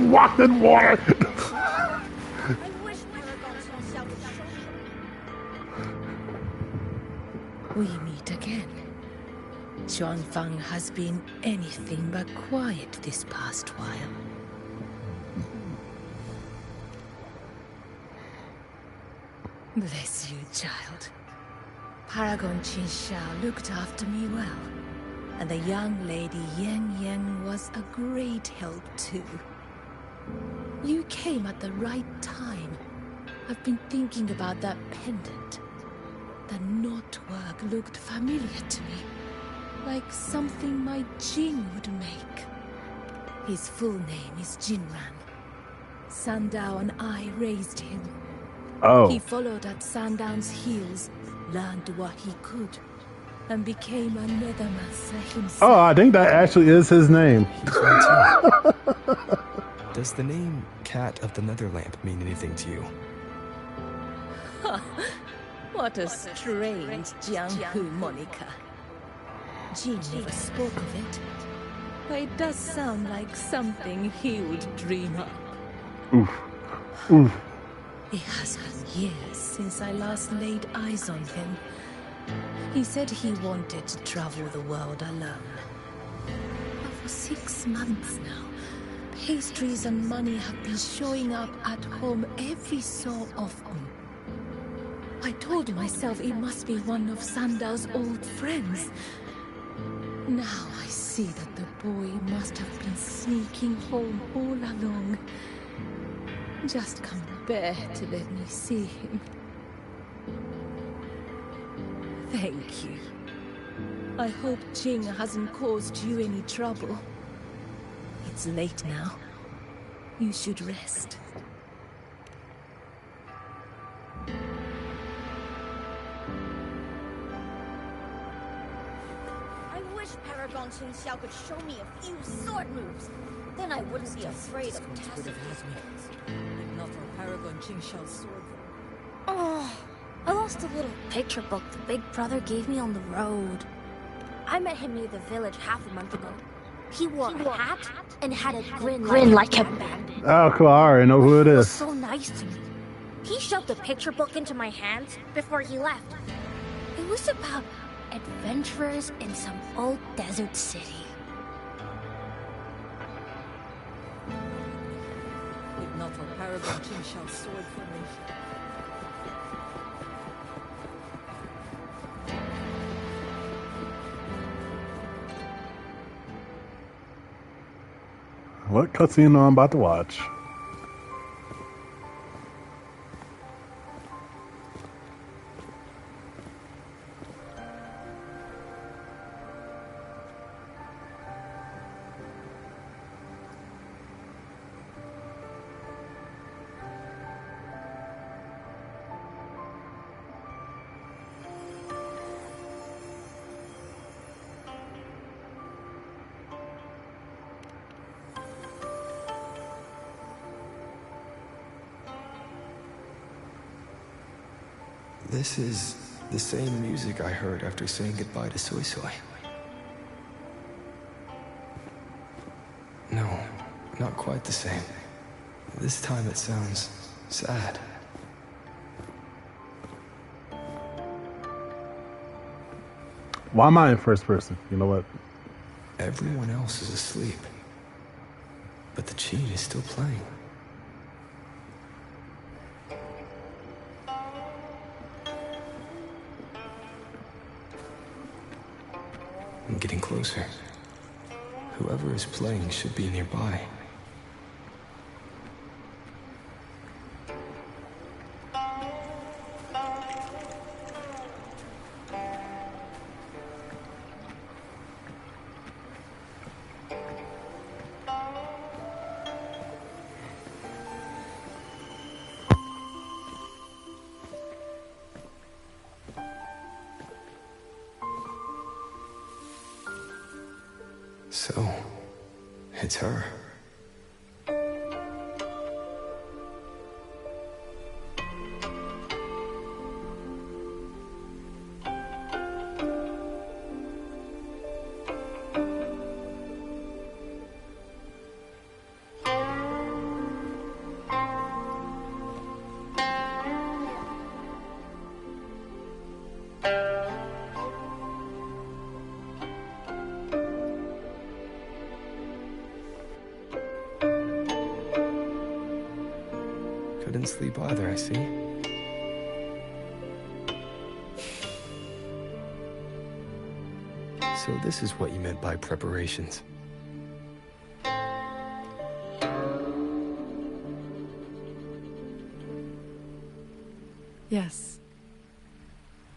Walked in water. We meet again. Xuanfang has been anything but quiet this past while. Bless you, child. Paragon Qin Xiao looked after me well, and the young lady Yan Yan was a great help too. You came at the right time. I've been thinking about that pendant. The knotwork looked familiar to me, like something my Jing would make. His full name is Jinran. Sandao and I raised him. Oh. He followed at Sandown's heels, learned what he could, and became a nethermancer himself. Oh, I think that actually is his name. Does the name Cat of the Netherlamp mean anything to you? What a strange Jianghu moniker. Jin never spoke of it, but it does sound like something he would dream up. Oof. It has been years since I last laid eyes on him. He said he wanted to travel the world alone. But for 6 months now, pastries and money have been showing up at home every so often. I told myself it must be one of Sandao's old friends. Now I see that the boy must have been sneaking home all along. Just can't bear to let me see him. Thank you. I hope Jing hasn't caused you any trouble. It's late now. You should rest. I wish Paragon Qin Xiao could show me a few sword moves. Then I wouldn't be afraid of Tacit. If not for Paragon Qin Xiao's sword. Oh, I lost a little picture book the big brother gave me on the road. I met him near the village half a month ago. He wore a hat and had a grin like a bandit. Oh, cool. I already know who it He was is. so nice to me. He shoved the picture book into my hands before he left. It was about adventurers in some old desert city. If not for Paragon Qin Xiao's sword formation. What cutscene am I about to watch? This is the same music I heard after saying goodbye to Soy Soy. No, not quite the same. This time it sounds sad. Why am I in first person? You know what? Everyone else is asleep, but the Qin is still playing. I'm getting closer. Whoever is playing should be nearby. So, it's her. Couldn't sleep either, I see. So this is what you meant by preparations. Yes.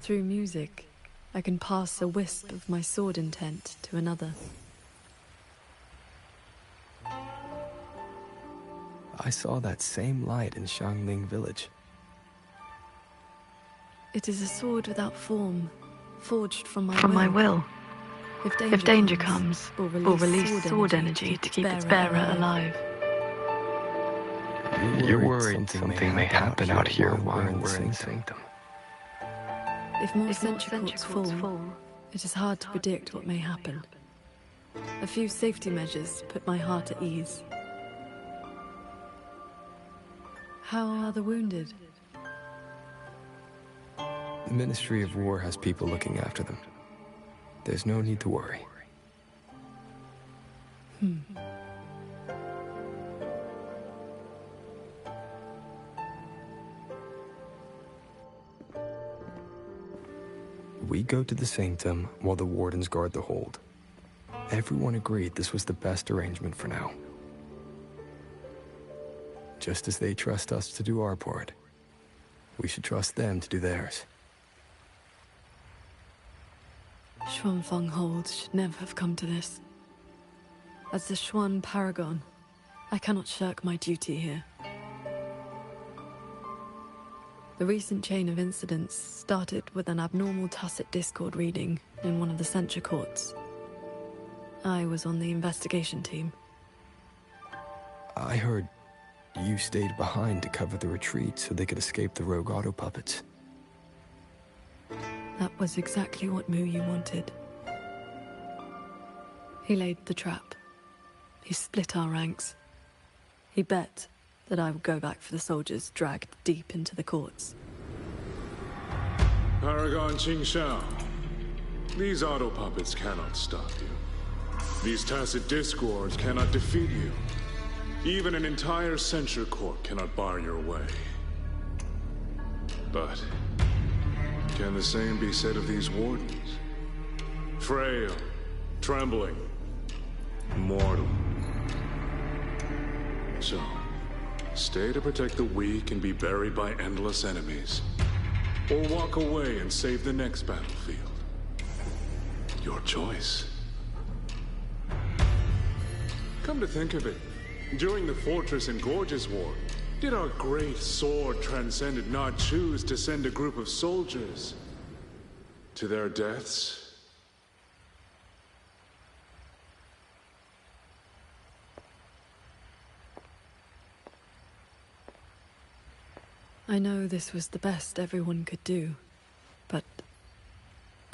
Through music, I can pass a wisp of my sword intent to another. I saw that same light in Xiangling village. It is a sword without form, forged from my From will. my will. If danger comes, we'll release sword energy to keep its bearer alive. You're worried something may happen out here while we're in the sanctum. If more sentry courts fall, it is hard to predict what may happen. A few safety measures put my heart at ease. How are the wounded? The Ministry of War has people looking after them. There's no need to worry. We go to the sanctum while the wardens guard the hold. Everyone agreed this was the best arrangement for now. Just as they trust us to do our part, we should trust them to do theirs. Xuanfeng Hold should never have come to this. As the Xuan Paragon, I cannot shirk my duty here. The recent chain of incidents started with an abnormal tacit discord reading in one of the censure courts. I was on the investigation team. I heard you stayed behind to cover the retreat so they could escape the rogue auto puppets. That was exactly what Muyu wanted. He laid the trap. He split our ranks. He bet that I would go back for the soldiers dragged deep into the courts. Paragon Qingxiao, these auto puppets cannot stop you. These tacit discords cannot defeat you. Even an entire censure court cannot bar your way. But can the same be said of these wardens? Frail, trembling, mortal. So, stay to protect the weak and be buried by endless enemies. Or walk away and save the next battlefield. Your choice. Come to think of it, during the Fortress and Gorges War, did our great sword transcendent not choose to send a group of soldiers to their deaths? I know this was the best everyone could do, but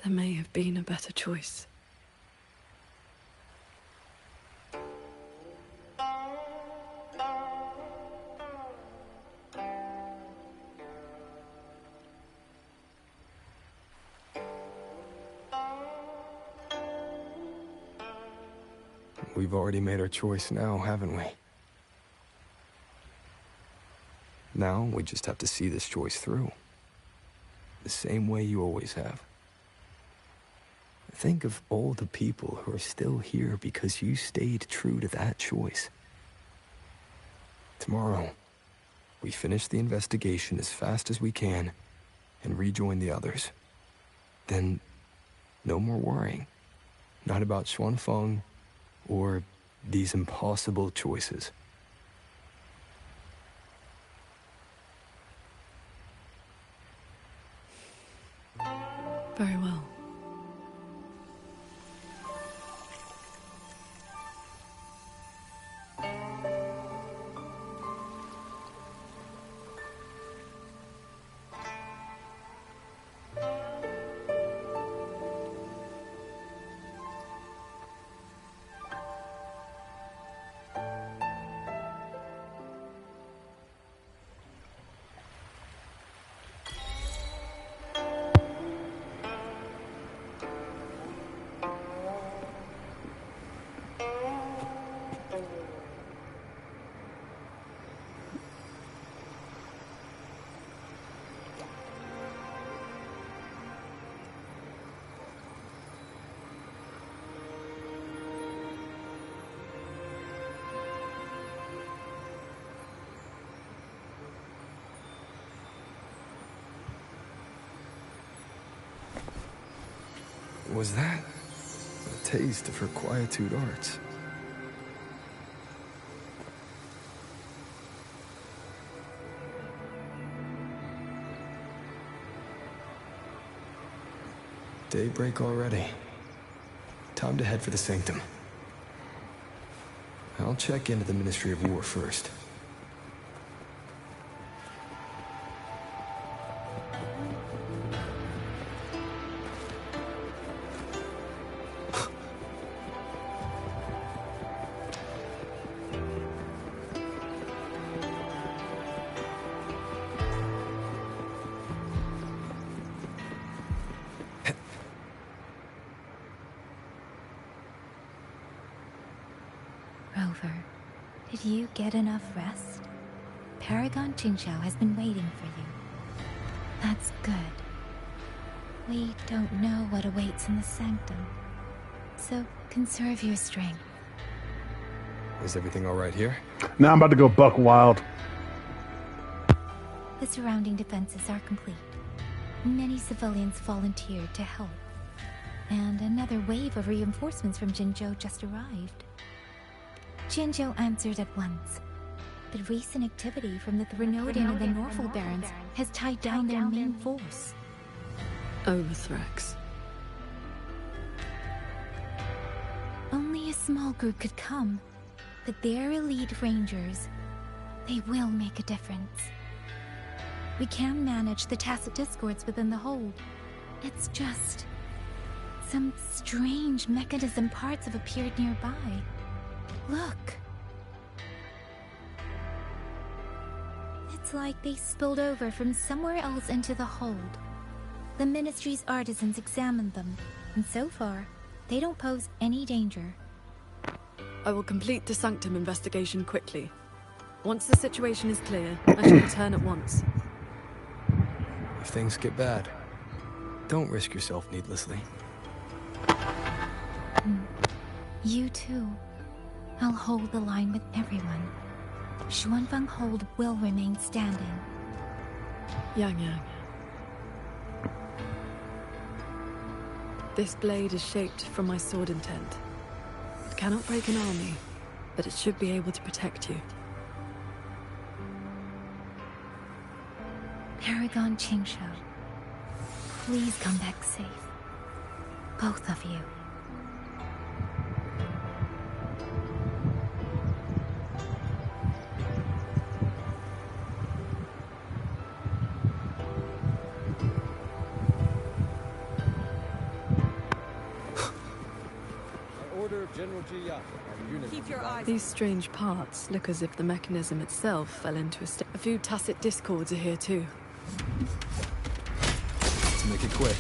there may have been a better choice. We've already made our choice now, haven't we? Now, we just have to see this choice through. The same way you always have. Think of all the people who are still here because you stayed true to that choice. Tomorrow, we finish the investigation as fast as we can and rejoin the others. Then, no more worrying. Not about Xuanfeng or these impossible choices. Very well. Was that a taste of her quietude arts? Daybreak already. Time to head for the Sanctum. I'll check into the Ministry of War first. Rover, did you get enough rest? Paragon Qingxiao has been waiting for you. That's good. We don't know what awaits in the Sanctum, so conserve your strength. Is everything all right here? Now I'm about to go buck wild. The surrounding defenses are complete. Many civilians volunteered to help. And another wave of reinforcements from Jinzhou just arrived. Jinzhou answered at once, but recent activity from the Threnodian and the Norfolk Barons has tied down their main force. Overthrex. Only a small group could come, but their elite rangers, they will make a difference. We can manage the tacit discords within the hold. It's just some strange mechanism parts have appeared nearby. Look. It's like they spilled over from somewhere else into the hold. The Ministry's artisans examined them, and so far, they don't pose any danger. I will complete the Sanctum investigation quickly. Once the situation is clear, I shall return at once. If things get bad, don't risk yourself needlessly. You too. I'll hold the line with everyone. Xuanfeng Hold will remain standing. Yang Yang. This blade is shaped from my sword intent. It cannot break an army, but it should be able to protect you. Paragon Qingxiao, please come back safe. Both of you. These strange parts look as if the mechanism itself fell into a state. A few tacit discords are here too. Let's make it quick.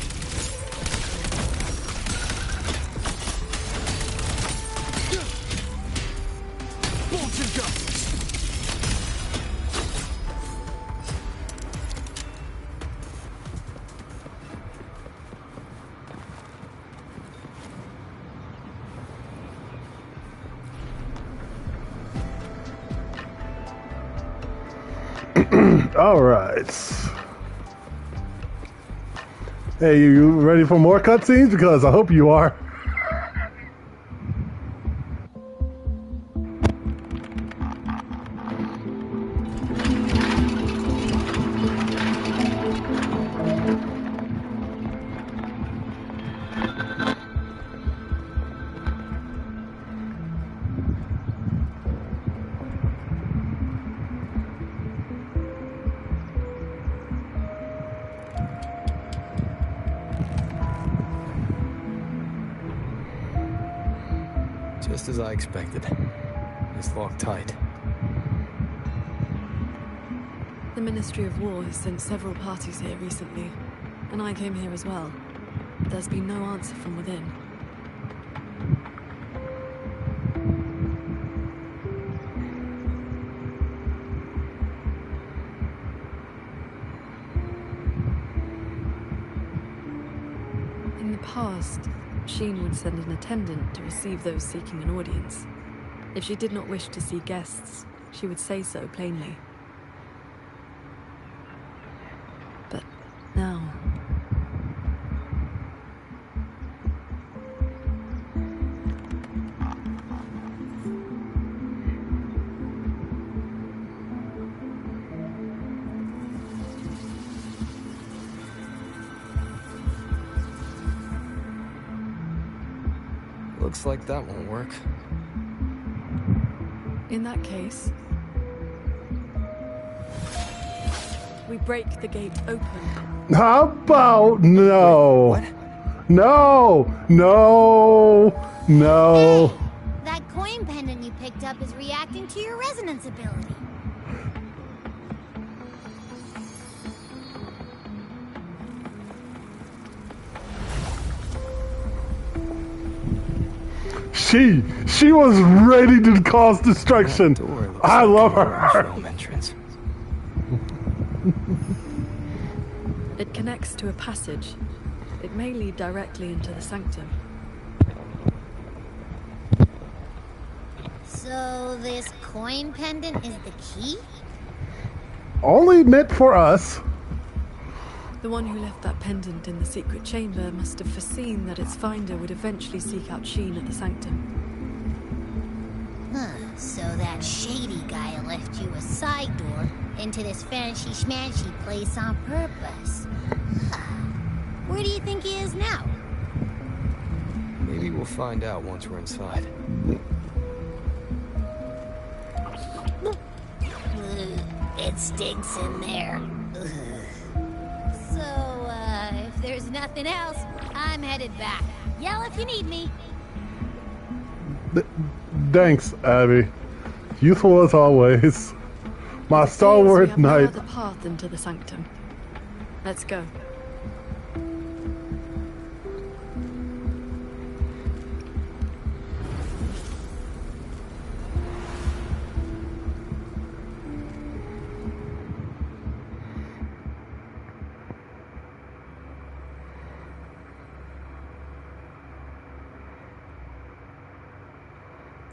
Bolts and guns! All right. Hey, you ready for more cutscenes? Because I hope you are. Just as I expected. It's locked tight. The Ministry of War has sent several parties here recently, and I came here as well. But there's been no answer from within. In the past, Sheen would send an attendant to receive those seeking an audience. If she did not wish to see guests, she would say so plainly. But now... Looks like that won't work. In that case, we break the gate open. How about no? Wait, what? No! No! No! Hey, that coin pendant you picked up is reacting to your resonance ability. She was ready to cause destruction. I love her. Entrance. It connects to a passage. It may lead directly into the sanctum. So this coin pendant is the key? Only meant for us. The one who left that pendant in the secret chamber must have foreseen that its finder would eventually seek out Sheen at the sanctum. Huh, so that shady guy left you a side door into this fancy-schmancy place on purpose. Huh. Where do you think he is now? Maybe we'll find out once we're inside. It stinks in there. So, if there's nothing else, I'm headed back. Yell if you need me. Thanks, Abby. Useful as always. My stalwart knight. We have no other path into the sanctum. Let's go.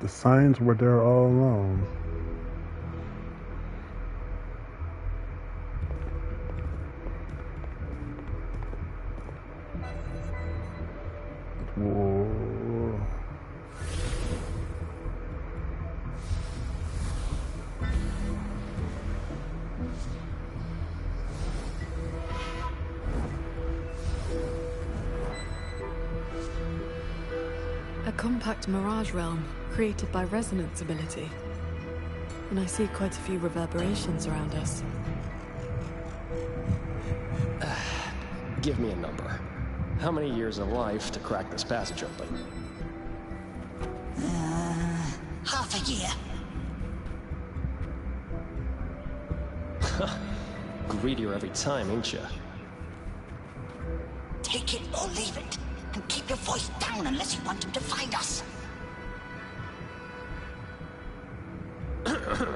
The signs were there all along. Whoa. A compact mirage realm created by resonance ability. And I see quite a few reverberations around us. Give me a number. How many years of life to crack this passage open? Half a year. Greedier every time, ain't ya? Take it or leave it. And keep your voice down unless you want him to find us. Ugh,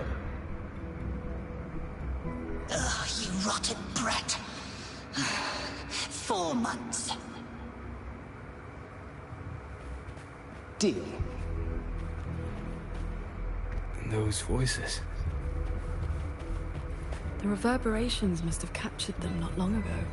you rotten brat. 4 months. Deal. And those voices. The reverberations must have captured them not long ago.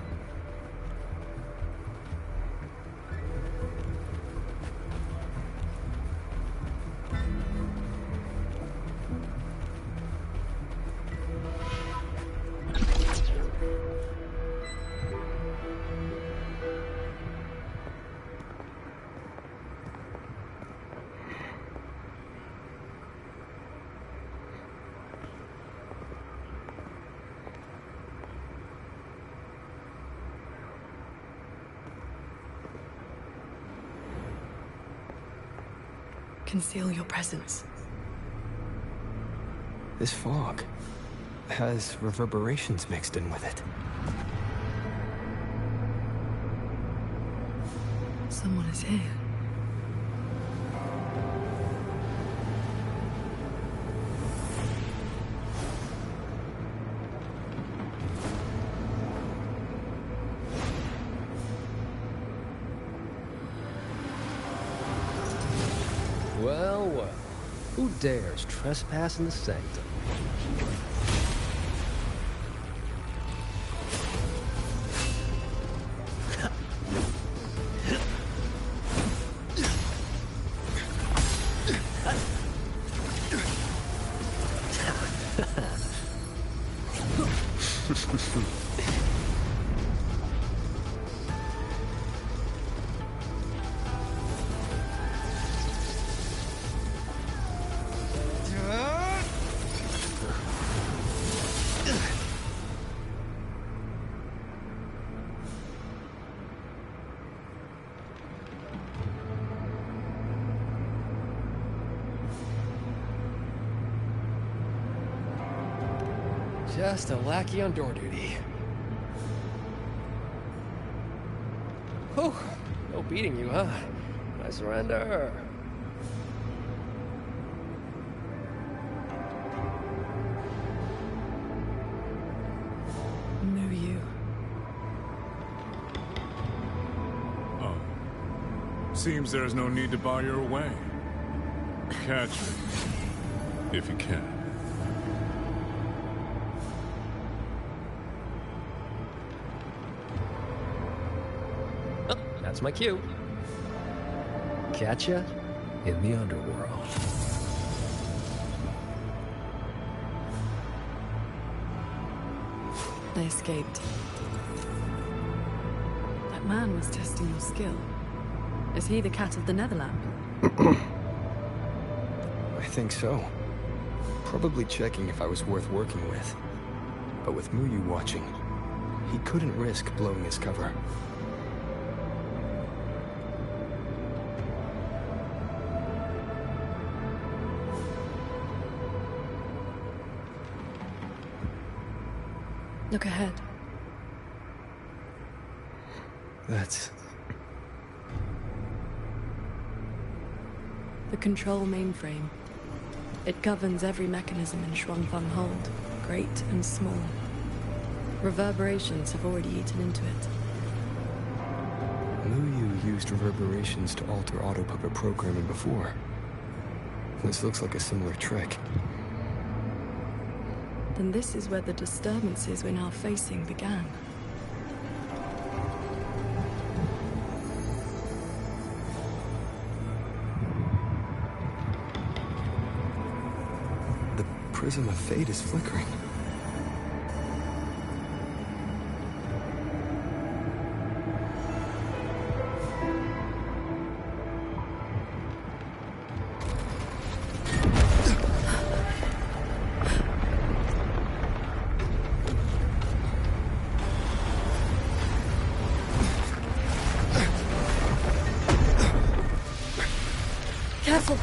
Conceal your presence. This fog has reverberations mixed in with it. Someone is here. Well, well. Who dares trespass in the sanctum? Just a lackey on door duty. Oh, no beating you, huh? I surrender. Knew you. Oh. Seems there's no need to bar your way. Catch me. If you can. Oh, that's my cue. Catch ya in the underworld. They escaped. That man was testing your skill. Is he the cat of the Netherland? I think so. Probably checking if I was worth working with. But with Muyu watching, he couldn't risk blowing his cover. Look ahead. That's... the control mainframe. It governs every mechanism in Shuangfang Hold, great and small. Reverberations have already eaten into it. Muyu used reverberations to alter autopuppet programming before. This looks like a similar trick. Then this is where the disturbances we're now facing began. The prism of fate is flickering. Careful!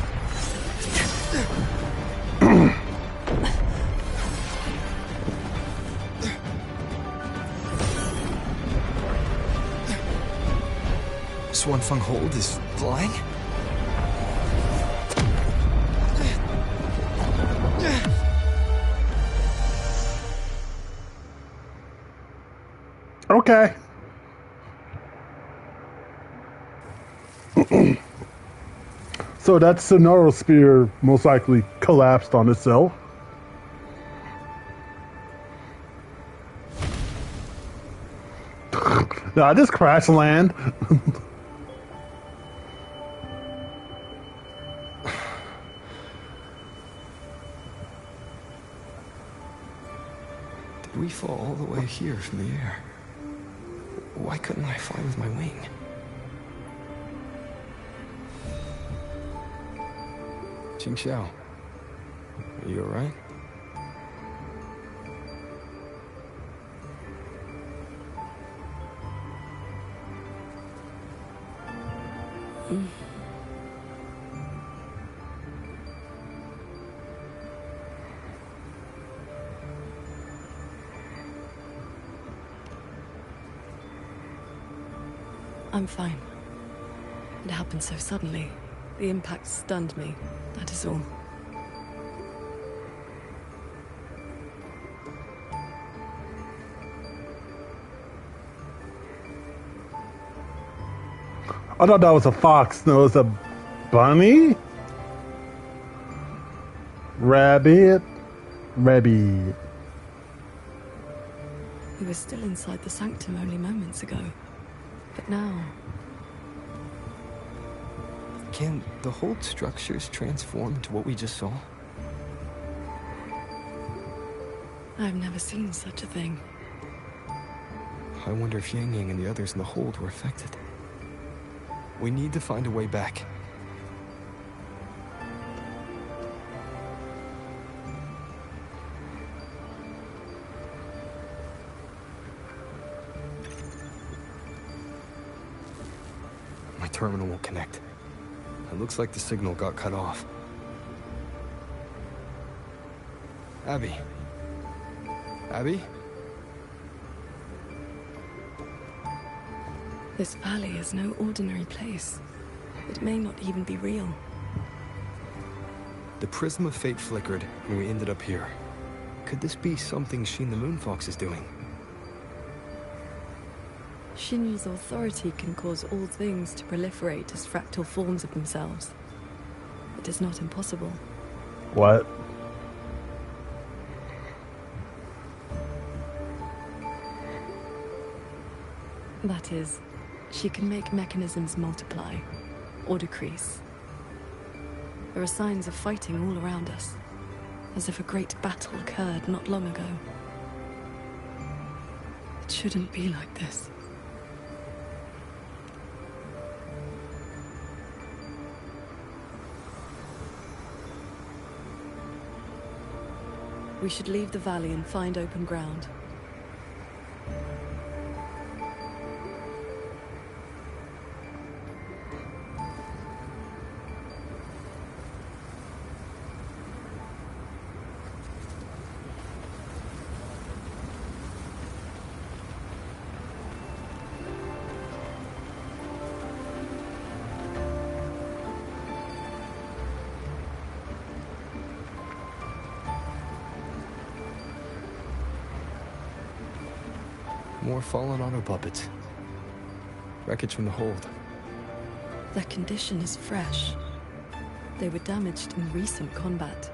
Shuangfang Hold is flying? Okay. So that Sonoro Spear most likely collapsed on itself. Nah, just crash land. Did we fall all the way here from the air? Why couldn't I fly with my wing? Qingxiao, are you alright? I'm fine. It happened so suddenly. The impact stunned me, that is all. I thought that was a fox. No, it's a bunny? Rabbit? Rabbit. We were still inside the sanctum only moments ago. But now... Can the Hold structures transform into what we just saw? I've never seen such a thing. I wonder if Yang Yang and the others in the Hold were affected. We need to find a way back. My terminal won't connect. It looks like the signal got cut off. Abby, Abby? This valley is no ordinary place. It may not even be real. The prism of fate flickered, and we ended up here. Could this be something Shin the Moonfox is doing? Shinju's authority can cause all things to proliferate as fractal forms of themselves. It is not impossible. What? That is, she can make mechanisms multiply or decrease. There are signs of fighting all around us, as if a great battle occurred not long ago. It shouldn't be like this. We should leave the valley and find open ground. More fallen auto puppets. Wreckage from the hold. Their condition is fresh. They were damaged in recent combat.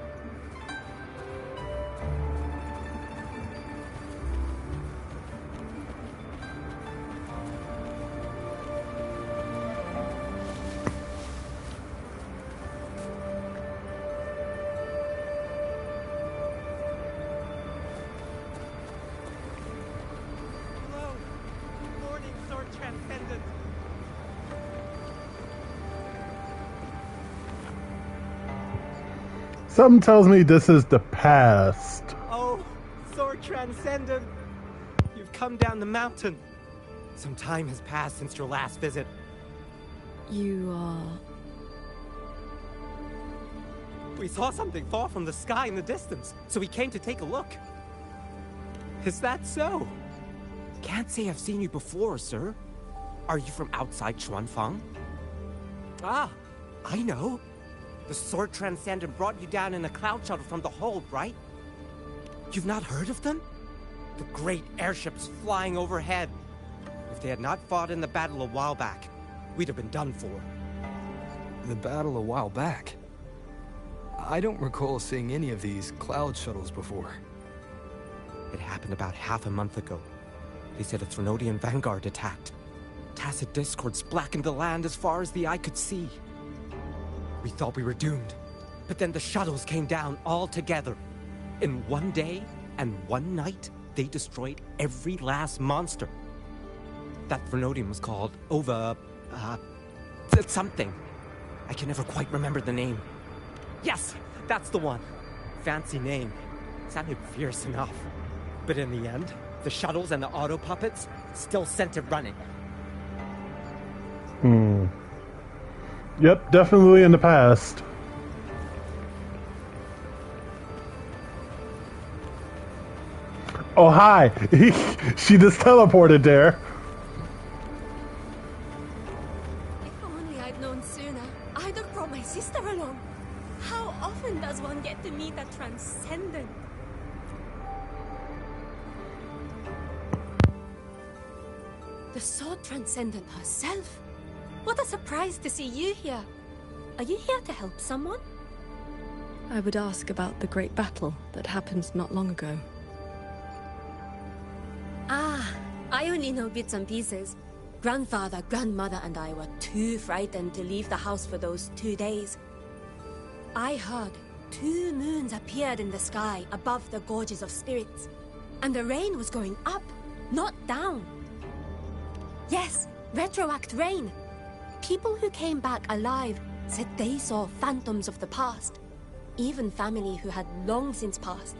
Something tells me this is the past. Oh, Sword Transcendent! You've come down the mountain. Some time has passed since your last visit. You are... We saw something fall from the sky in the distance, so we came to take a look. Is that so? Can't say I've seen you before, sir. Are you from outside Xuanfang? Ah, I know. The Sword Transcendent brought you down in a cloud shuttle from the hold, right? You've not heard of them? The great airships flying overhead. If they had not fought in the battle a while back, we'd have been done for. The battle a while back? I don't recall seeing any of these cloud shuttles before. It happened about half a month ago. They said a Threnodian vanguard attacked. Tacit discords blackened the land as far as the eye could see. We thought we were doomed, but then the shuttles came down all together. In one day and one night, they destroyed every last monster. That Threnodian was called something. I can never quite remember the name. Yes, that's the one. Fancy name. Sounded fierce enough. But in the end, the shuttles and the auto puppets still sent it running. Yep, definitely in the past. Oh, hi! She just teleported there. If only I'd known sooner, I'd have brought my sister along. How often does one get to meet a transcendent? The Sword Transcendent herself? What a surprise to see you here. Are you here to help someone? I would ask about the great battle that happened not long ago. Ah, I only know bits and pieces. Grandfather, grandmother, and I were too frightened to leave the house for those 2 days. I heard 2 moons appeared in the sky above the gorges of spirits, and the rain was going up, not down. Yes, retroact rain. People who came back alive said they saw phantoms of the past, even family who had long since passed.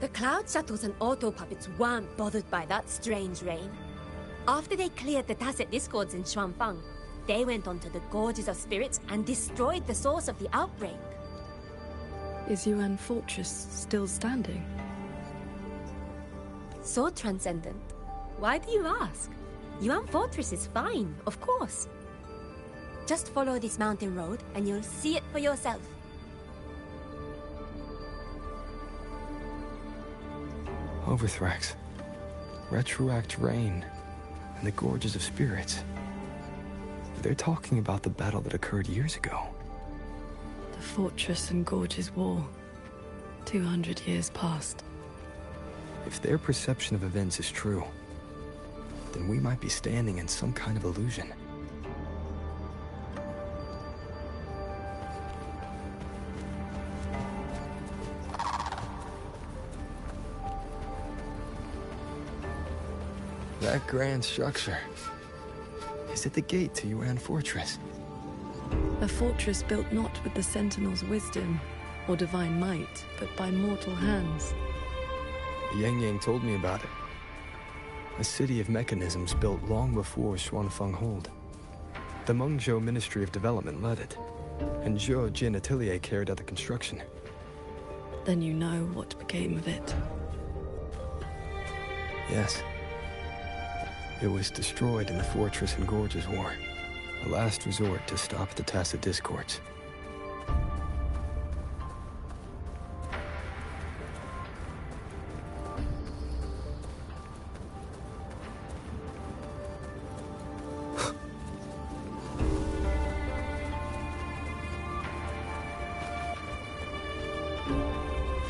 The cloud shuttles and auto puppets weren't bothered by that strange rain. After they cleared the tacit discords in Xuanfang, they went onto the gorges of spirits and destroyed the source of the outbreak. Is Yuan Fortress still standing? So transcendent. Why do you ask? Yuan Fortress is fine, of course. Just follow this mountain road and you'll see it for yourself. Overthrax, Retroact Rain, and the Gorges of Spirits. They're talking about the battle that occurred years ago. The Fortress and Gorges War. 200 years past. If their perception of events is true, then we might be standing in some kind of illusion. That grand structure. Is it the gate to Yuan Fortress? A fortress built not with the Sentinel's wisdom or divine might, but by mortal hands. Yang Yang told me about it. A city of mechanisms built long before Xuanfeng Hold. The Mengzhou Ministry of Development led it, and Zhou Jin Atelier carried out the construction. Then you know what became of it. Yes. It was destroyed in the Fortress and Gorges War, a last resort to stop the Tacit Discords.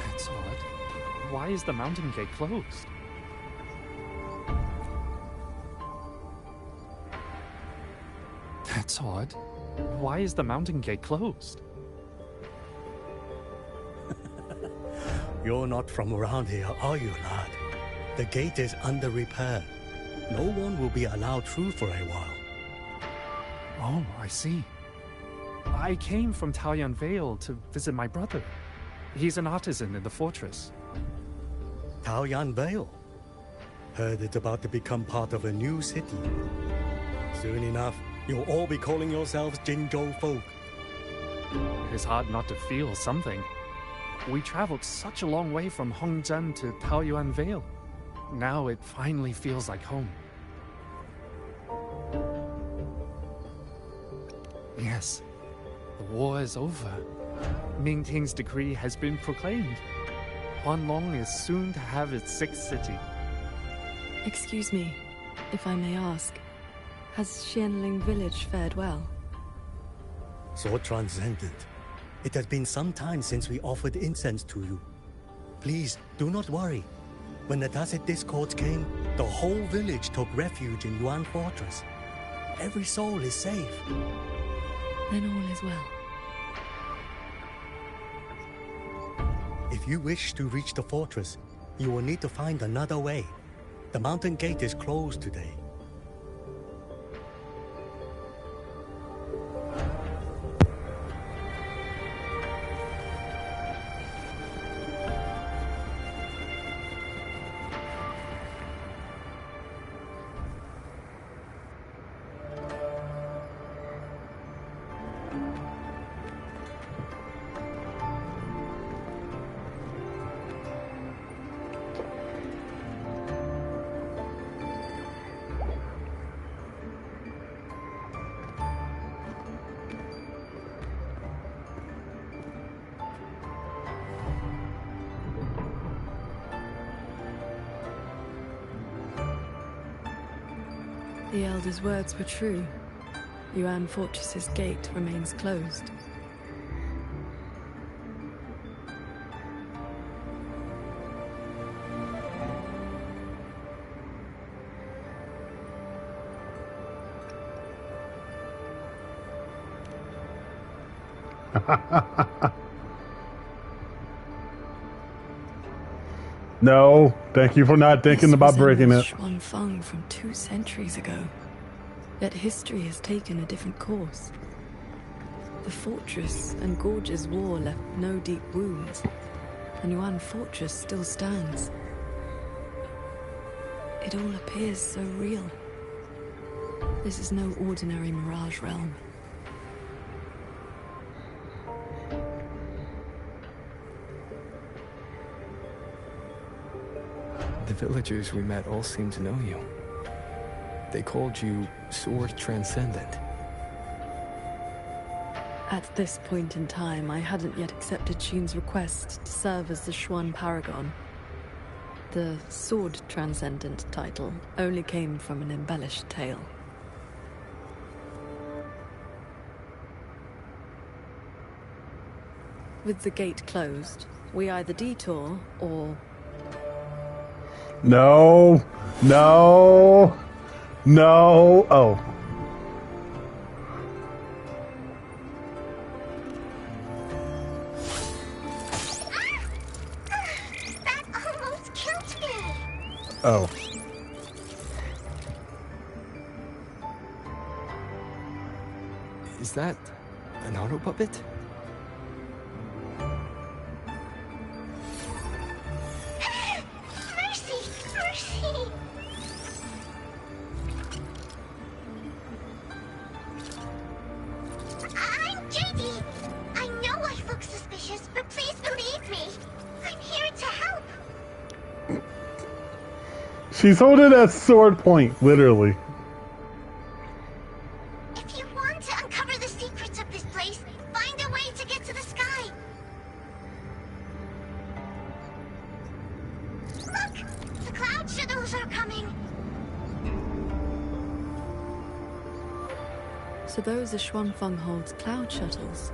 That's odd. Why is the mountain gate closed? That's odd. Why is the mountain gate closed? You're not from around here, are you, lad? The gate is under repair. No one will be allowed through for a while. Oh, I see. I came from Taoyuan Vale to visit my brother. He's an artisan in the fortress. Taoyuan Vale? Heard it's about to become part of a new city. Soon enough, you'll all be calling yourselves Jinzhou folk. It's hard not to feel something. We traveled such a long way from Hongzhen to Taoyuan Vale. Now it finally feels like home. Yes, the war is over. Ming Ting's decree has been proclaimed. Huanlong is soon to have its 6th city. Excuse me, if I may ask, has Xianling village fared well? So transcendent. It has been some time since we offered incense to you. Please, do not worry. When the Tacit Discords came, the whole village took refuge in Yuan Fortress. Every soul is safe. Then all is well. If you wish to reach the fortress, you will need to find another way. The mountain gate is closed today. The Elder's words were true. Yuan Fortress's gate remains closed. No, thank you for not thinking about breaking it. Xuanfeng from 2 centuries ago. Yet history has taken a different course. The Fortress and Gorges War left no deep wounds, and Yuan Fortress still stands. It all appears so real. This is no ordinary Mirage realm. The villagers we met all seemed to know you. They called you Sword Transcendent. At this point in time, I hadn't yet accepted Shun's request to serve as the Xuan Paragon. The Sword Transcendent title only came from an embellished tale. With the gate closed, we either detour or... No. No. No. Oh. That almost killed me. Oh. Is that an auto puppet? Mercy! Mercy! I'm JD. I know I look suspicious, but please believe me. I'm here to help. She's holding at sword point, literally. If you want to uncover the secrets of this place, find a way to get to the sky. Look! The cloud shadows are coming. So those are Xuanfeng Hold's cloud shuttles.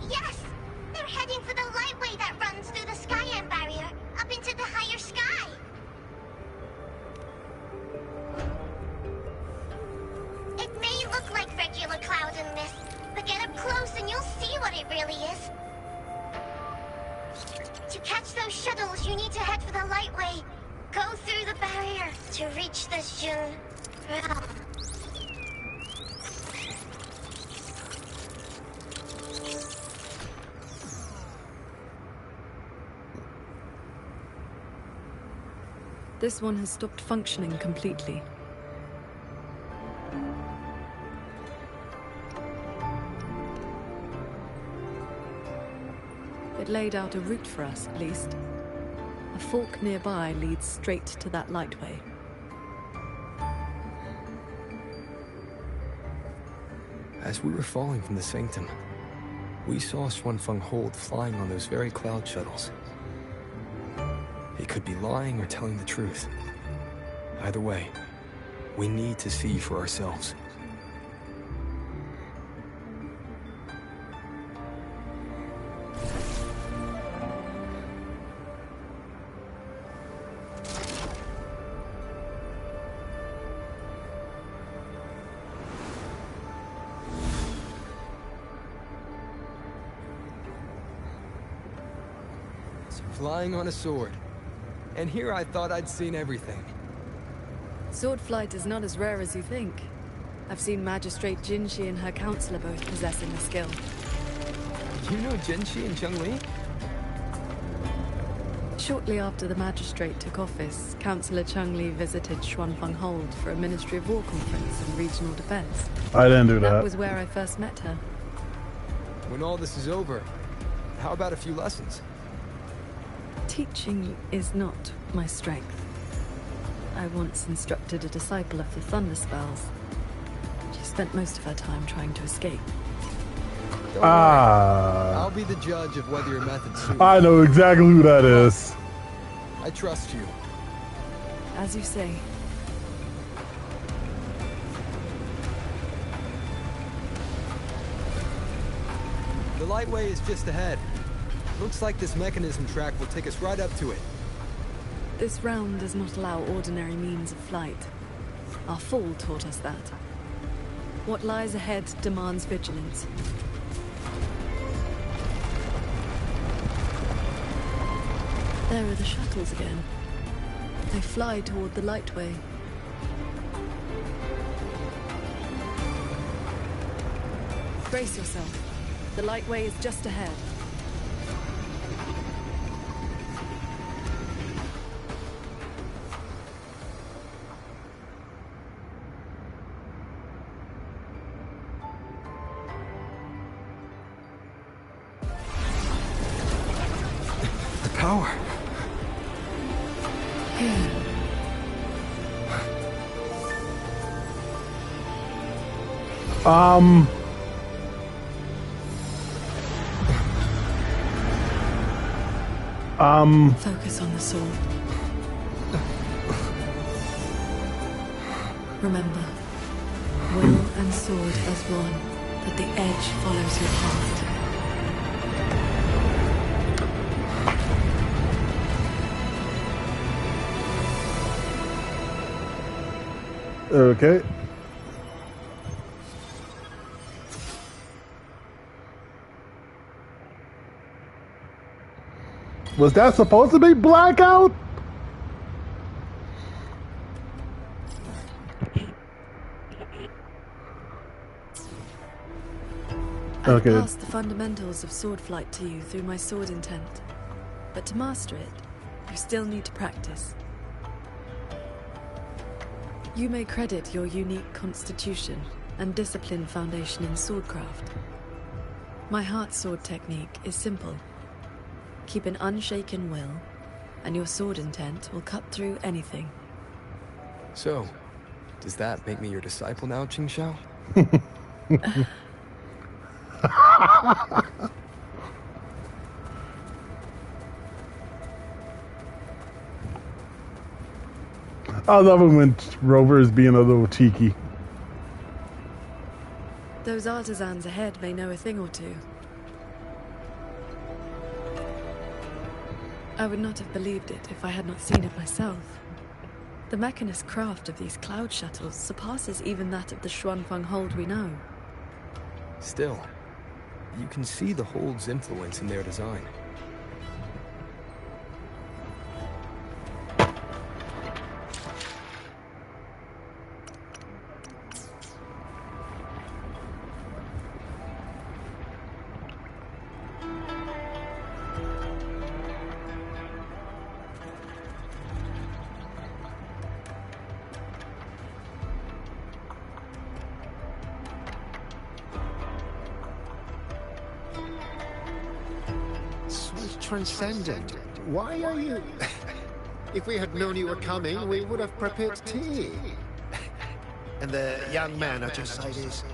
Yes! They're heading for the lightway that runs through the Skyend barrier, up into the higher sky. It may look like regular cloud and mist, but get up close and you'll see what it really is. To catch those shuttles, you need to head for the lightway. Go through the barrier to reach the Jun realm. This one has stopped functioning completely. It laid out a route for us, at least. A fork nearby leads straight to that lightway. As we were falling from the sanctum, we saw Xuanfeng Hold flying on those very cloud shuttles. He could be lying or telling the truth. Either way, we need to see for ourselves. Flying on a sword. And here I thought I'd seen everything. Sword flight is not as rare as you think. I've seen Magistrate Jinshi and her counselor both possessing the skill. You know Jinshi and Cheng-Li? Shortly after the Magistrate took office, Councillor Cheng-Li visited Xuanfeng Hold for a Ministry of War conference and regional defense. I didn't do that. That was where I first met her. When all this is over, how about a few lessons? Teaching is not my strength. I once instructed a disciple of the Thunder Spells. She spent most of her time trying to escape. I'll be the judge of whether your methods suit. I know exactly who that is. I trust you. As you say. The lightway is just ahead. Looks like this mechanism track will take us right up to it. This realm does not allow ordinary means of flight. Our fall taught us that. What lies ahead demands vigilance. There are the shuttles again. They fly toward the lightway. Brace yourself. The lightway is just ahead. power. Focus on the sword. Remember, will and sword as one, but the edge follows your heart. Okay. Was that supposed to be blackout? I passed the fundamentals of sword flight to you through my sword intent. But to master it, you still need to practice. You may credit your unique constitution and disciplined foundation in swordcraft. My heart sword technique is simple. Keep an unshaken will, and your sword intent will cut through anything. So, does that make me your disciple now, Qing Xiao? I love it when Rover is being a little cheeky. Those artisans ahead may know a thing or two. I would not have believed it if I had not seen it myself. The mechanist craft of these cloud shuttles surpasses even that of the Xuanfeng hold we know. Still, you can see the hold's influence in their design. Transcendent. Why are you... If we had known you were coming, we would have prepared tea. And the young man at your side is...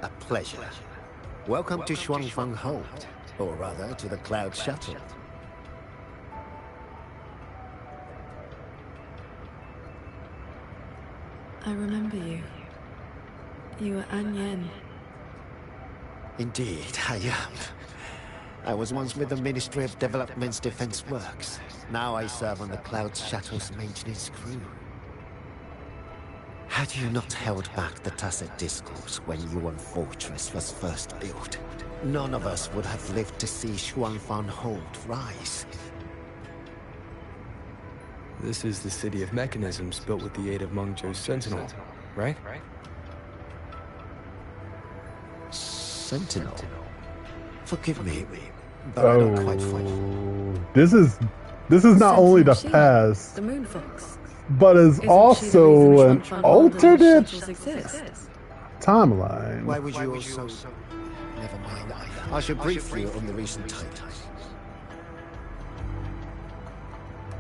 A pleasure. Welcome to Xuanfeng Hold, or rather, to the Cloud Shuttle. I remember you. You were An Yen. Indeed, I am. I was once with the Ministry of Development's Defense Works. Now I serve on the Cloud Shuttle's maintenance crew. Had you not held back the Tacet Discourse when Yuan Fortress was first built, none of us would have lived to see Xuanfeng Hold rise. This is the City of Mechanisms built with the aid of Mengzhou's Sentinel, right? Sentinel? Forgive me, but I don't quite follow. This is not only the past, the Moon Fox, but is also an alternate timeline. Why would you also... Never mind. I should brief you on the recent titles.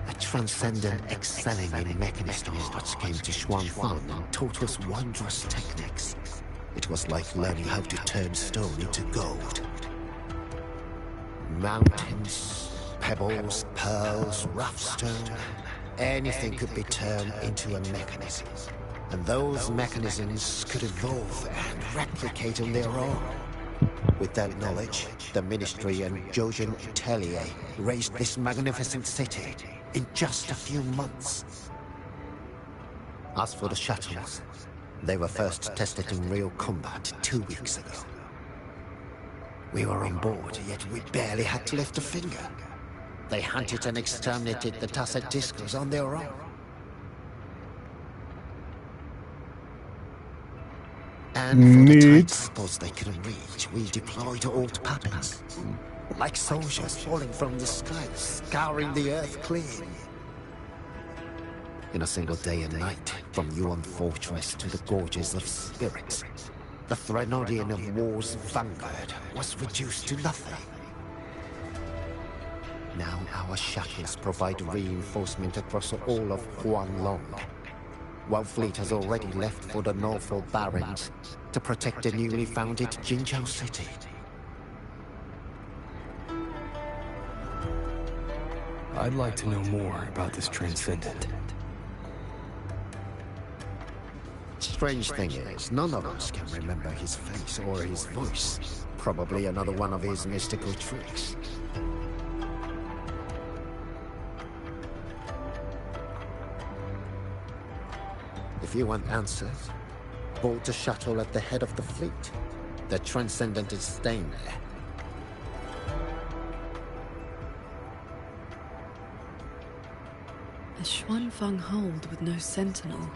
A transcendent excelling in mechanist arts came to Xuanfeng and taught us wondrous techniques. It was like learning how to turn stone into gold. Mountains, pebbles, pearls, rough stone, anything could be turned into a mechanism. And those mechanisms could evolve and replicate on their own. With that knowledge, the Ministry and Zhoujin Atelier raised this magnificent city in just a few months. As for the shuttles, they were first tested in real combat 2 weeks ago. We were on board, yet we barely had to lift a finger. They hunted and exterminated the Tacet Discourse on their own. And for the tight spots they couldn't reach, we deployed old puppets. Like soldiers falling from the sky, scouring the earth clean. In a single day and night, from Yuan Fortress to the Gorges of Spirits, The Threnodian of War's vanguard was reduced to nothing. Now our shuttles provide reinforcement across all of Huanglong, while fleet has already left for the Northfall Barrens to protect the newly founded Jinzhou city. I'd like to know more about this Transcendent. Strange thing is, none of us can remember his face or his voice. Probably another one of his mystical tricks. If you want answers, board the shuttle at the head of the fleet. The Transcendent is staying there. A Xuanfeng hold with no sentinel,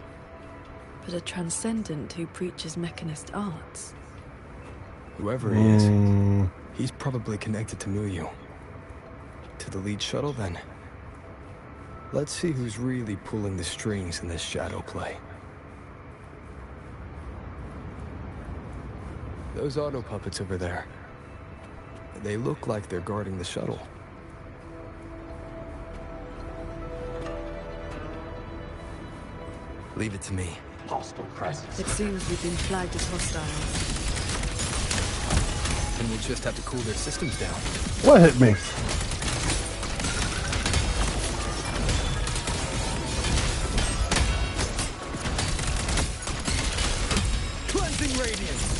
but a Transcendent who preaches mechanist arts. Whoever he is, he's probably connected to Muyu. To the lead shuttle, then. Let's see who's really pulling the strings in this shadow play. Those auto puppets over there, they look like they're guarding the shuttle. Leave it to me. Hostile presence. It seems we've been flagged as hostiles. And we'll just have to cool their systems down. What hit me? Cleansing radiance.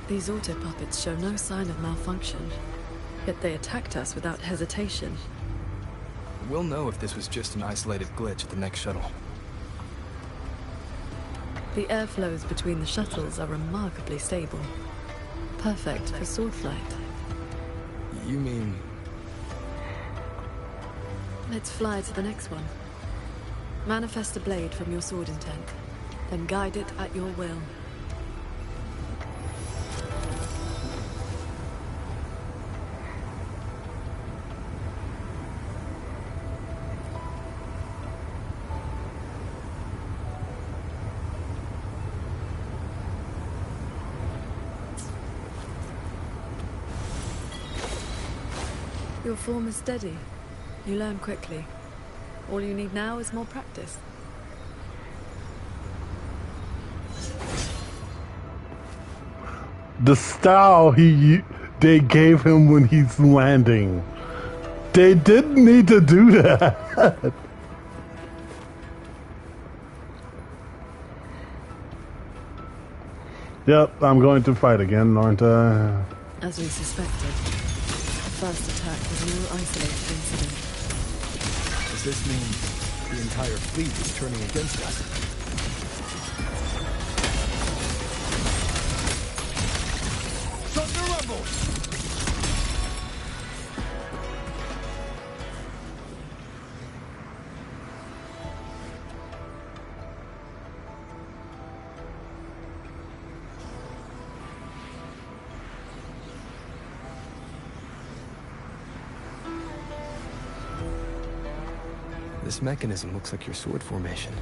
These auto puppets show no sign of malfunction, yet they attacked us without hesitation. We'll know if this was just an isolated glitch at the next shuttle. The airflows between the shuttles are remarkably stable. Perfect for sword flight. You mean... Let's fly to the next one. Manifest a blade from your sword intent, then guide it at your will. Your form is steady. You learn quickly. All you need now is more practice. The style they gave him when he's landing. They didn't need to do that. Yep, I'm going to fight again, aren't I? As we suspected, the first attack was no isolated incident. Does this mean the entire fleet is turning against us? Thunder Rumble! This mechanism looks like your sword formation.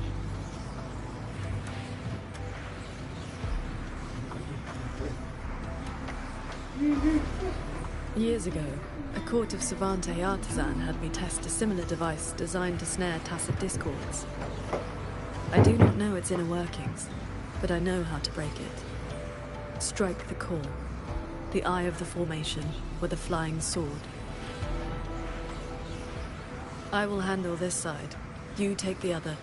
Years ago, a court of Savante artisan had me test a similar device designed to snare tacit discords. I do not know its inner workings, but I know how to break it. Strike the core, the eye of the formation, with a flying sword. I will handle this side. You take the other.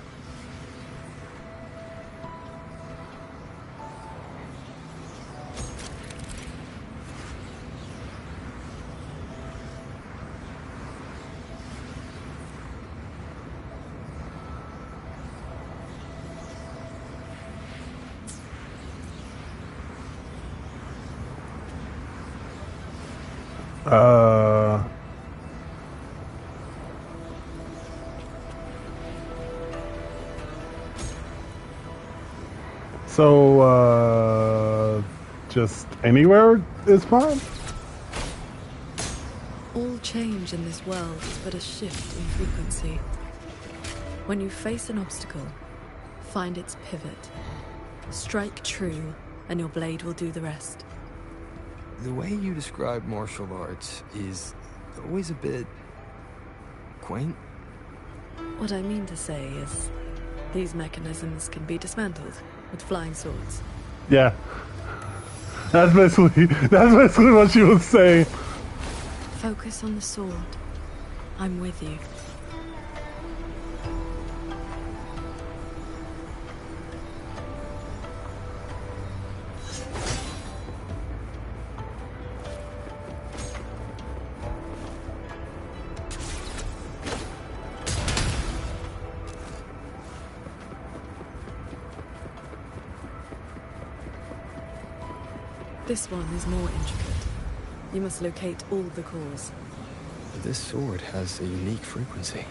Just anywhere is fine? All change in this world is but a shift in frequency. When you face an obstacle, find its pivot. Strike true, and your blade will do the rest. The way you describe martial arts is always a bit quaint. What I mean to say is, these mechanisms can be dismantled with flying swords. Yeah. That's basically what she was saying. Focus on the sword. I'm with you. This one is more intricate. You must locate all the cores. This sword has a unique frequency.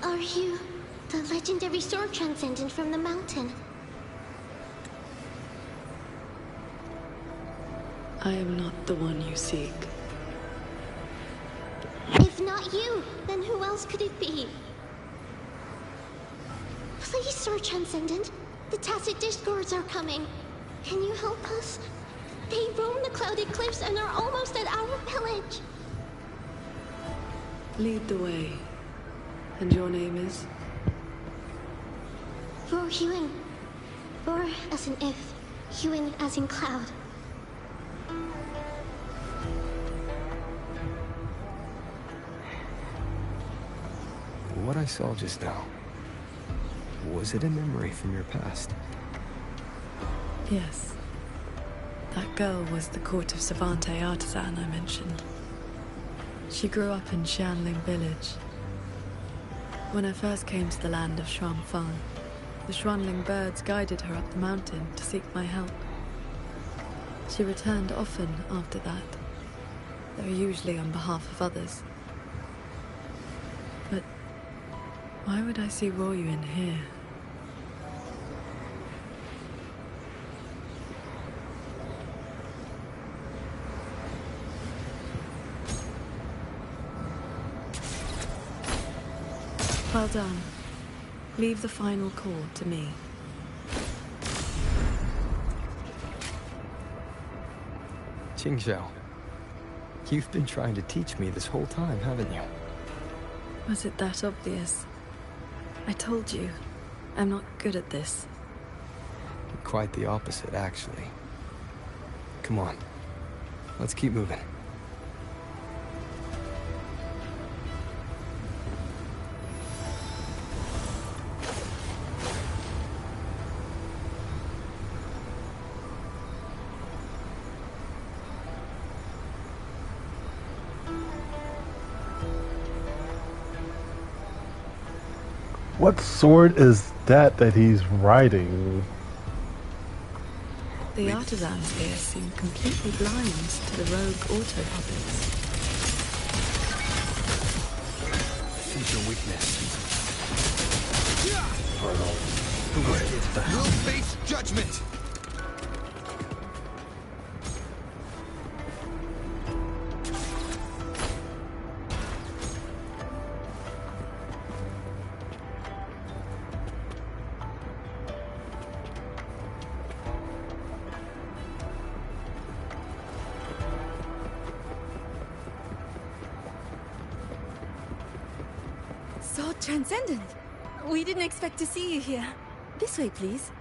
Are you the legendary sword transcendent from the mountain? I am not the one you seek. If not you, then who else could it be? Please, Sword Transcendent. The Tacit Discords are coming. Can you help us? They roam the clouded cliffs and are almost at our village. Lead the way. And your name is? Vor Huin. Vor as in if, Huin as in cloud. What I saw just now, was it a memory from your past? Yes. That girl was the court of Savante artisan I mentioned. She grew up in Xianling village. When I first came to the land of Xuanfang, the Xuanling birds guided her up the mountain to seek my help. She returned often after that, though usually on behalf of others. But why would I see Ruoyuan here? Well done. Leave the final call to me. Qingxiao, you've been trying to teach me this whole time, haven't you? Was it that obvious? I told you, I'm not good at this. Quite the opposite, actually. Come on, let's keep moving. What sword is that he's riding? The artisans here seem completely blind to the rogue auto puppets. Feature weakness. You'll face judgment! So transcendent. We didn't expect to see you here. This way, please.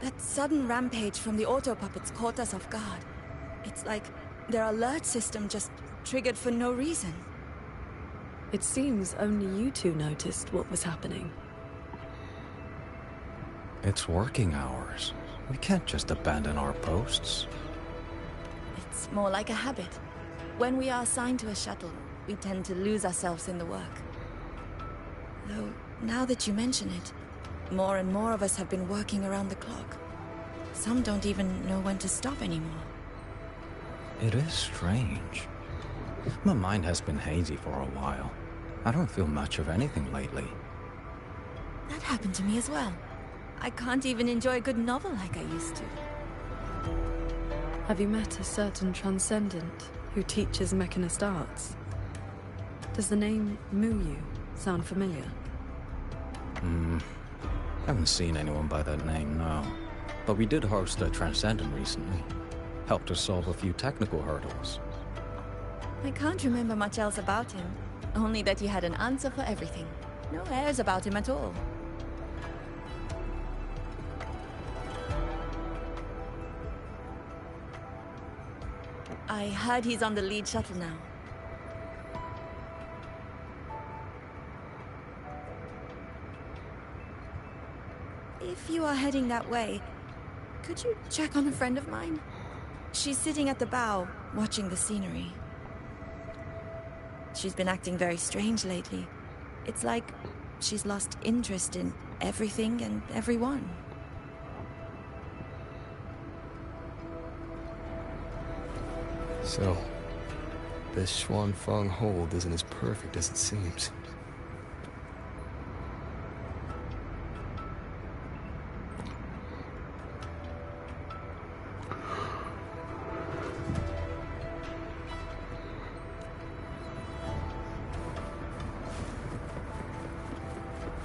That sudden rampage from the auto puppets caught us off guard. It's like their alert system just triggered for no reason. It seems only you two noticed what was happening. It's working hours. We can't just abandon our posts. It's more like a habit. When we are assigned to a shuttle, we tend to lose ourselves in the work. Though, now that you mention it, more and more of us have been working around the clock. Some don't even know when to stop anymore. It is strange. My mind has been hazy for a while. I don't feel much of anything lately. That happened to me as well. I can't even enjoy a good novel like I used to. Have you met a certain transcendent who teaches mechanist arts? Does the name Muyu sound familiar? Haven't seen anyone by that name, no. But we did host a transcendent recently. Helped us solve a few technical hurdles. I can't remember much else about him. Only that he had an answer for everything. No airs about him at all. I heard he's on the lead shuttle now. If you are heading that way, could you check on a friend of mine? She's sitting at the bow, watching the scenery. She's been acting very strange lately. It's like she's lost interest in everything and everyone. So, this Xuanfeng hold isn't as perfect as it seems.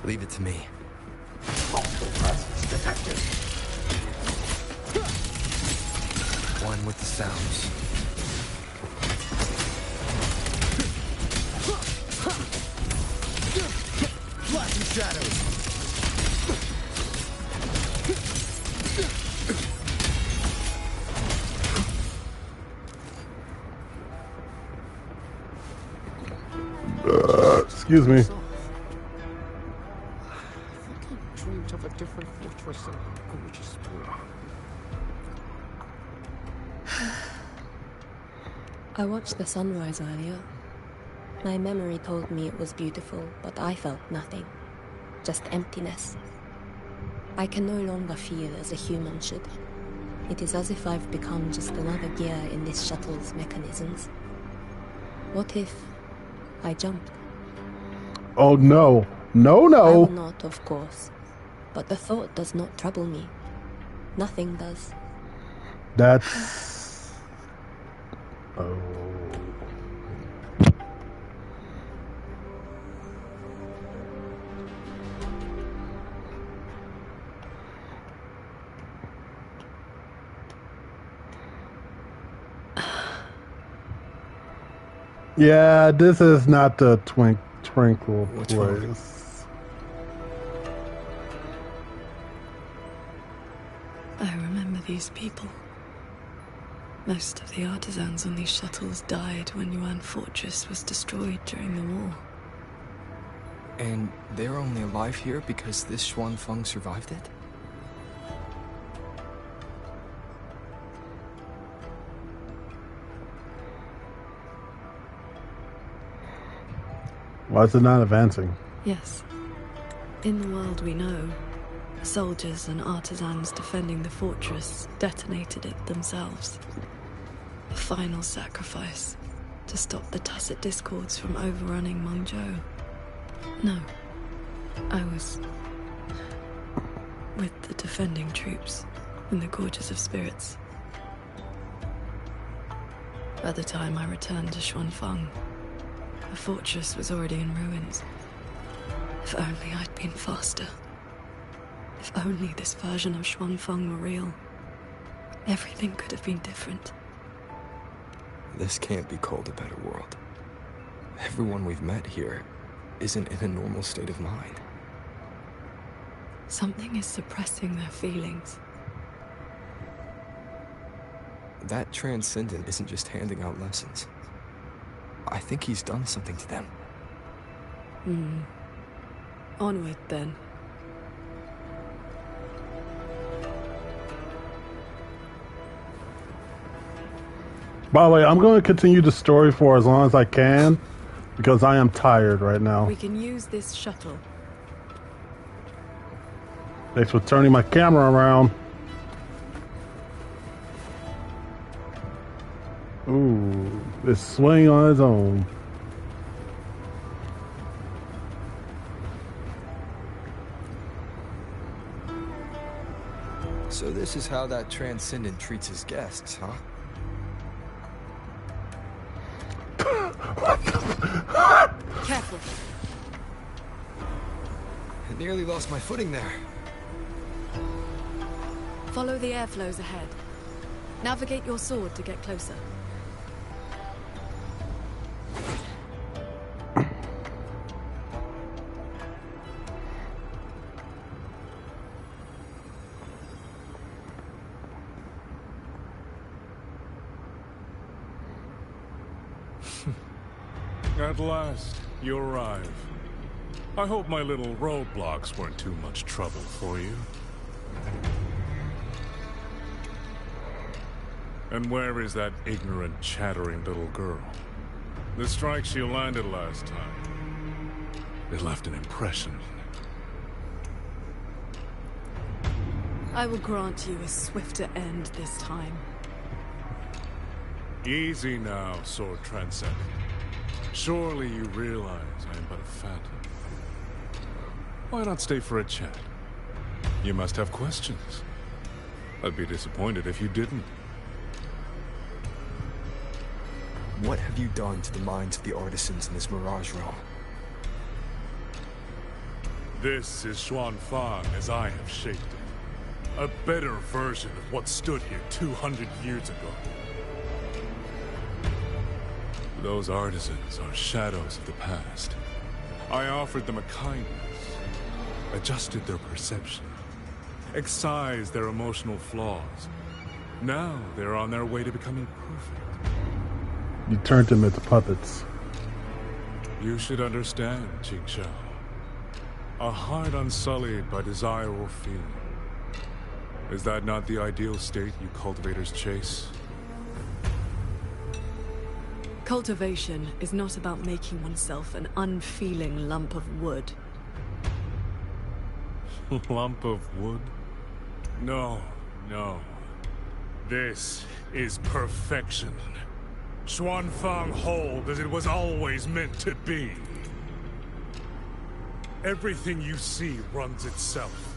Leave it to me. Detected. One with the sounds. Flash and shadows. Excuse me. Dreamed of a different fortress and gorgeous world. I watched the sunrise earlier. My memory told me it was beautiful, but I felt nothing. Just emptiness. I can no longer feel as a human should. It is as if I've become just another gear in this shuttle's mechanisms. What if I jumped? Oh no. No, no. I will not, of course. But the thought does not trouble me. Nothing does. That's... Oh. Yeah, this is not the twinkle place. I remember these people. Most of the artisans on these shuttles died when Yuan Fortress was destroyed during the war. And they're only alive here because this Xuanfeng survived it? Why is it not advancing? Yes. In the world we know, soldiers and artisans defending the fortress detonated it themselves. A final sacrifice to stop the Tacit Discords from overrunning Mengzhou. No, I was with the defending troops in the Gorges of Spirits. By the time I returned to Xuanfeng, the fortress was already in ruins. If only I'd been faster. If only this version of Xuanfeng were real. Everything could have been different. This can't be called a better world. Everyone we've met here isn't in a normal state of mind. Something is suppressing their feelings. That transcendent isn't just handing out lessons. I think he's done something to them. Onward, then. By the way, I'm going to continue the story for as long as I can, because I am tired right now. We can use this shuttle. Thanks for turning my camera around. Ooh, it's swinging on its own. So this is how that Transcendent treats his guests, huh? Careful. I nearly lost my footing there. Follow the airflows ahead. Navigate your sword to get closer. At last, you arrive. I hope my little roadblocks weren't too much trouble for you. And where is that ignorant, chattering little girl? The strike she landed last time, it left an impression. I will grant you a swifter end this time. Easy now, Sword Transcendent. Surely you realize I am but a phantom. Why not stay for a chat? You must have questions. I'd be disappointed if you didn't. What have you done to the minds of the artisans in this Mirage realm? This is Xuanfang as I have shaped it. A better version of what stood here 200 years ago. Those artisans are shadows of the past. I offered them a kindness, adjusted their perception, excised their emotional flaws. Now they're on their way to becoming perfect. You turned them into puppets. You should understand, Qingxiao. A heart unsullied by desire or feeling. Is that not the ideal state you cultivators chase? Cultivation is not about making oneself an unfeeling lump of wood. Lump of wood? No, no. This is perfection. Xuanfang hold as it was always meant to be. Everything you see runs itself.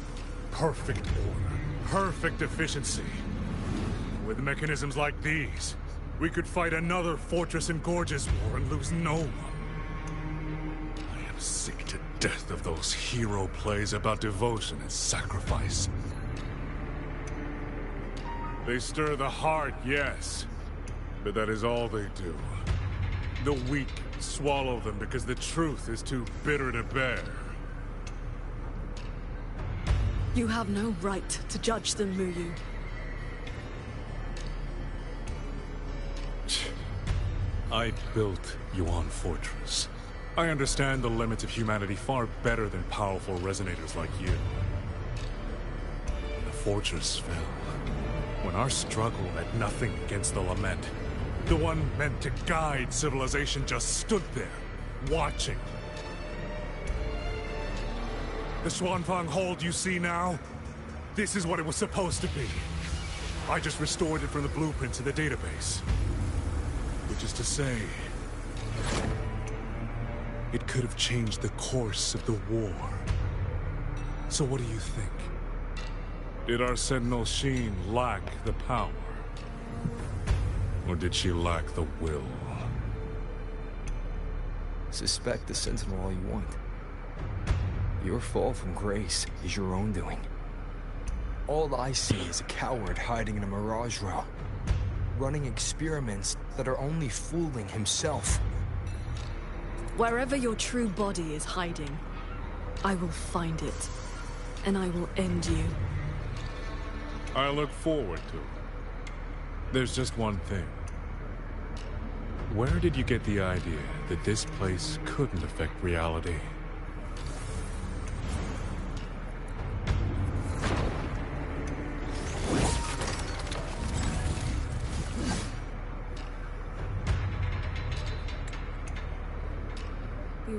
Perfect order, perfect efficiency. With mechanisms like these, we could fight another Fortress and Gorges war and lose no one. I am sick to death of those hero plays about devotion and sacrifice. They stir the heart, yes, but that is all they do. The weak swallow them because the truth is too bitter to bear. You have no right to judge them, Muyu. I built Yuan Fortress. I understand the limits of humanity far better than powerful resonators like you. The fortress fell when our struggle meant nothing against the lament. The one meant to guide civilization just stood there, watching. The Xuanfang hold you see now? This is what it was supposed to be. I just restored it from the blueprints in the database. Which is to say, it could have changed the course of the war. So what do you think? Did our Sentinel Sheen lack the power? Or did she lack the will? Suspect the Sentinel all you want. Your fall from grace is your own doing. All I see is a coward hiding in a Mirage realm, running experiments that are only fooling himself. Wherever your true body is hiding, I will find it, and I will end you. I look forward to it. There's just one thing. Where did you get the idea that this place couldn't affect reality?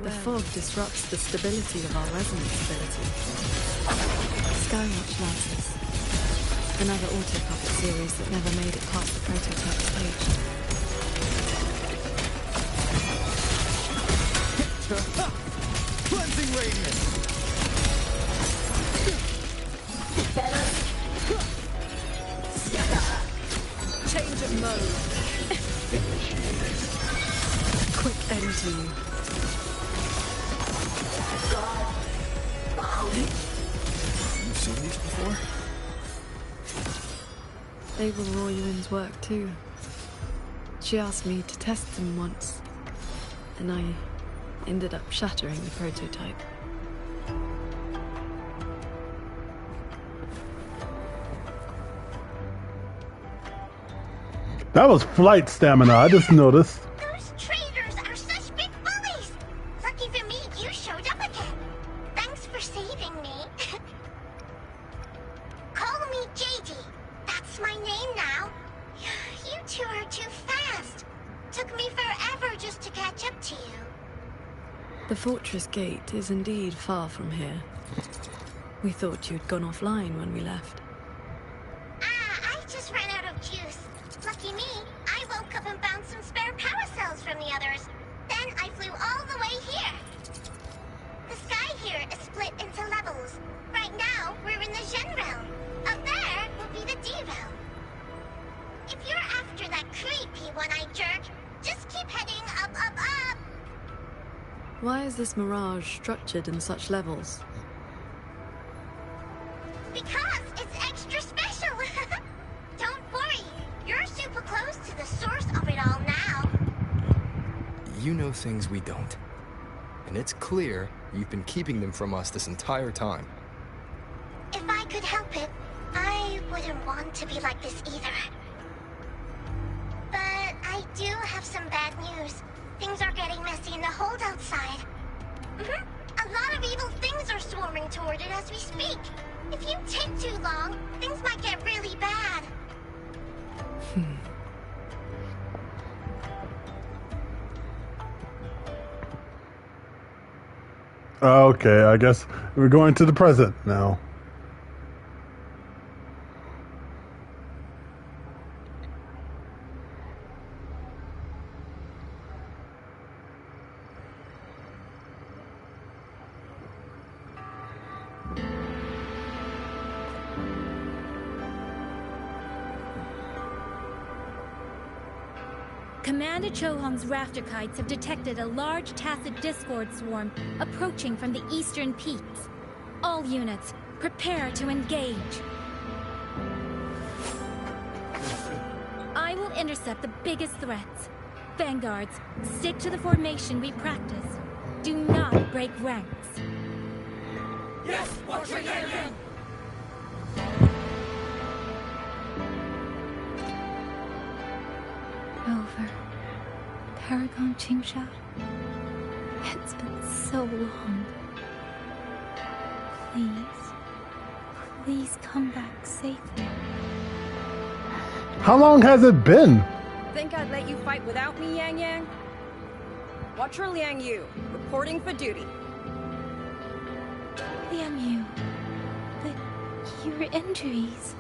The fog disrupts the stability of our resonance ability. Skywatch Lances. Another auto-puppet series that never made it past the prototype stage. Cleansing radiance! Change of mode. Quick end to you. You've seen these before? They were Royuin's work too. She asked me to test them once, and I ended up shattering the prototype. That was flight stamina, I just noticed. Those traitors are such big bullies! Lucky for me, you showed up again. Thanks for saving me. Call me JD. That's my name now. You two are too fast. Took me forever just to catch up to you. The fortress gate is indeed far from here. We thought you'd gone offline when we left. I just ran out of juice. Lucky me, I woke up and found some spare power cells from the others. Then I flew all the way here. The sky here is split into levels. Right now, we're in the Zhen realm. Up there will be the D realm. If you're after that creepy one-eyed jerk, just keep heading up, up, up. Why is this mirage structured in such levels? Because it's extra special. Don't worry, you're super close to the source of it all now. You know things we don't. And it's clear you've been keeping them from us this entire time. If I could help it, I wouldn't want to be like this either. But I do have some bad news. Things are getting messy in the hold outside. A lot of evil things are swarming toward it as we speak. If you take too long, things might get really bad. Okay, I guess we're going to the present now. Commander Chohong's rafter kites have detected a large tacit discord swarm approaching from the eastern peaks. All units, prepare to engage. I will intercept the biggest threats. Vanguards, stick to the formation we practiced. Do not break ranks. Yes, watch your game! Rover, Paragon Qingsha, it's been so long. Please come back safely. How long has it been? Think I'd let you fight without me, Yang Yang? Watcher Liang Yu, reporting for duty. Liang Yu, but your injuries...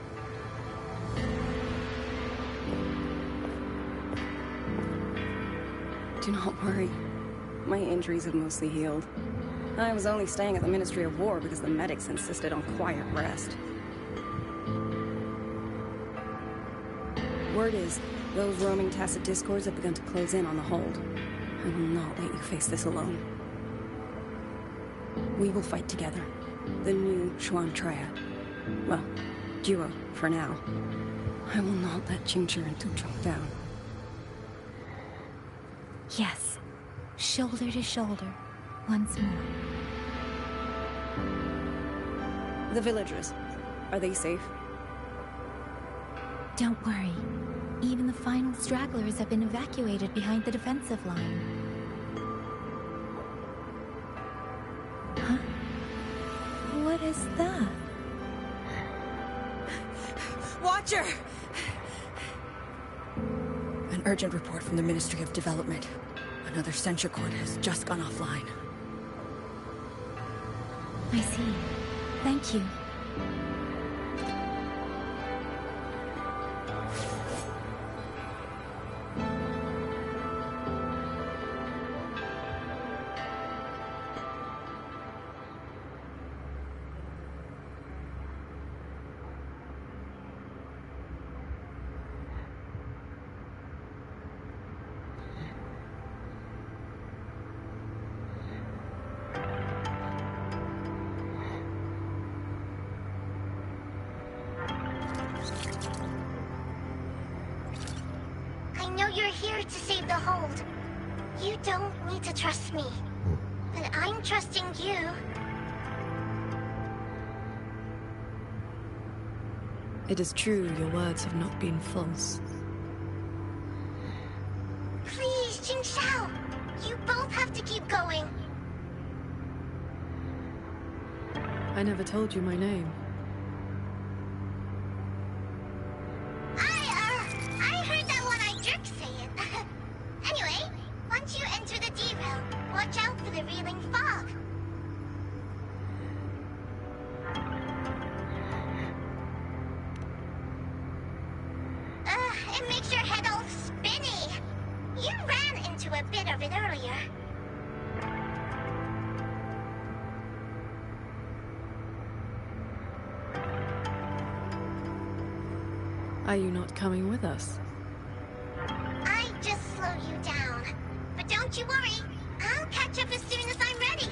Do not worry. My injuries have mostly healed. I was only staying at the Ministry of War because the medics insisted on quiet rest. Word is, those roaming tacit discords have begun to close in on the hold. I will not let you face this alone. We will fight together. The new Xuan Triad. Well, duo, for now. I will not let Qingzhi and Tu jump down. Yes, shoulder to shoulder, once more. The villagers, are they safe? Don't worry. Even the final stragglers have been evacuated behind the defensive line. Huh? What is that? Watcher! An urgent report from the Ministry of Development. Another sensor cord has just gone offline. I see. Thank you. I know you're here to save the hold. You don't need to trust me. But I'm trusting you. It is true your words have not been false. Please, Jingxiao. You both have to keep going. I never told you my name. I heard that one-eyed jerk say it. Anyway, once you enter the derail, watch out for the reeling fog. It makes your head all spinny. You ran into a bit of it earlier. Are you not coming with us? I just slow you down. But don't you worry. I'll catch up as soon as I'm ready.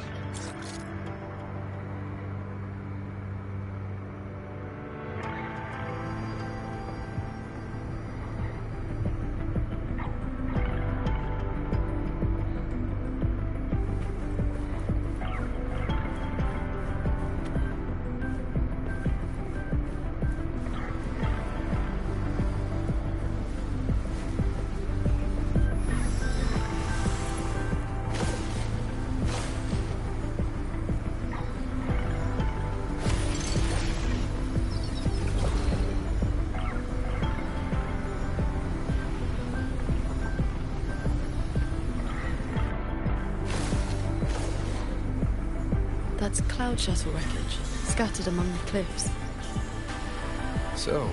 That's cloud shuttle wreckage, scattered among the cliffs. So,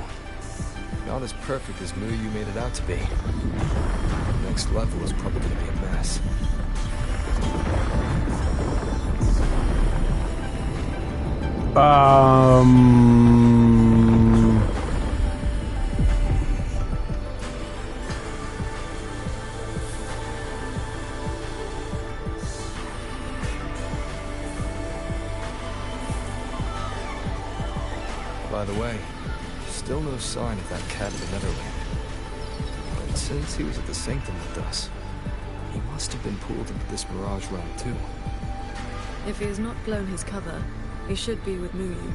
not as perfect as Muyu made it out to be. Next level is probably gonna be a mess. By the way, still no sign of that cat in the Netherland. But since he was at the Sanctum with us, he must have been pulled into this Mirage realm too. If he has not blown his cover, he should be with Muyu.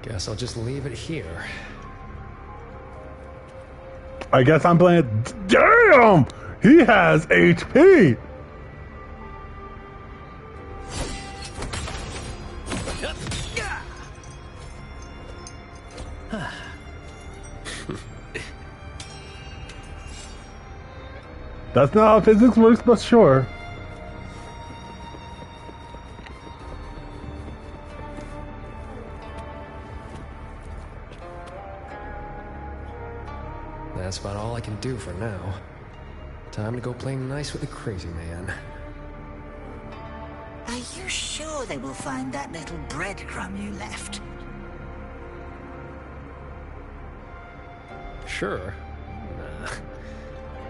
Guess I'll just leave it here. I guess I'm playing. Damn! He has HP! That's not how physics works, but sure. That's about all I can do for now. Time to go play nice with the crazy man. Are you sure they will find that little breadcrumb you left? Sure. Nah.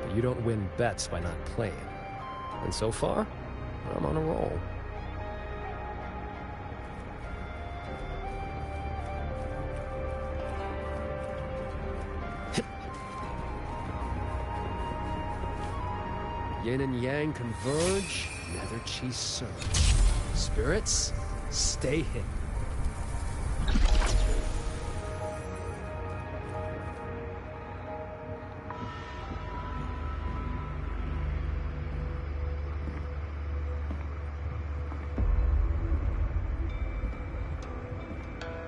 But you don't win bets by not playing. And so far, I'm on a roll. Yin and yang converge, nether chi surge. Spirits, stay hidden.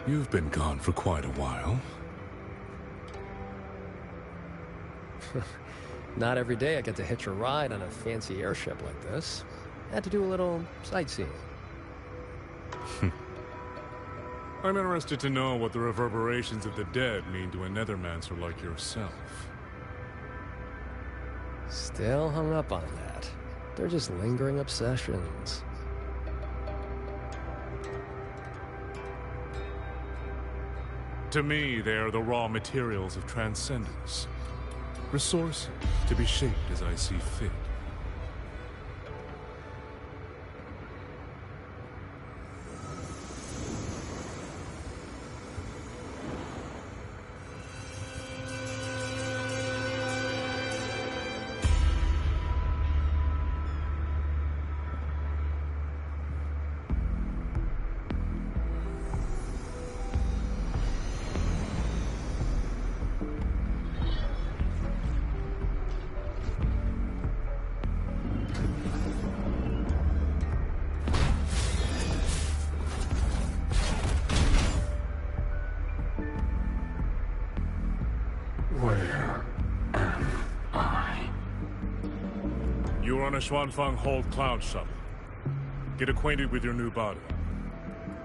You've been gone for quite a while. Not every day I get to hitch a ride on a fancy airship like this. Had to do a little sightseeing. I'm interested to know what the reverberations of the dead mean to a Nethermancer like yourself. Still hung up on that. They're just lingering obsessions. To me, they are the raw materials of transcendence. Resources to be shaped as I see fit. You're on a Xuanfang Hold Cloud shuttle. Get acquainted with your new body.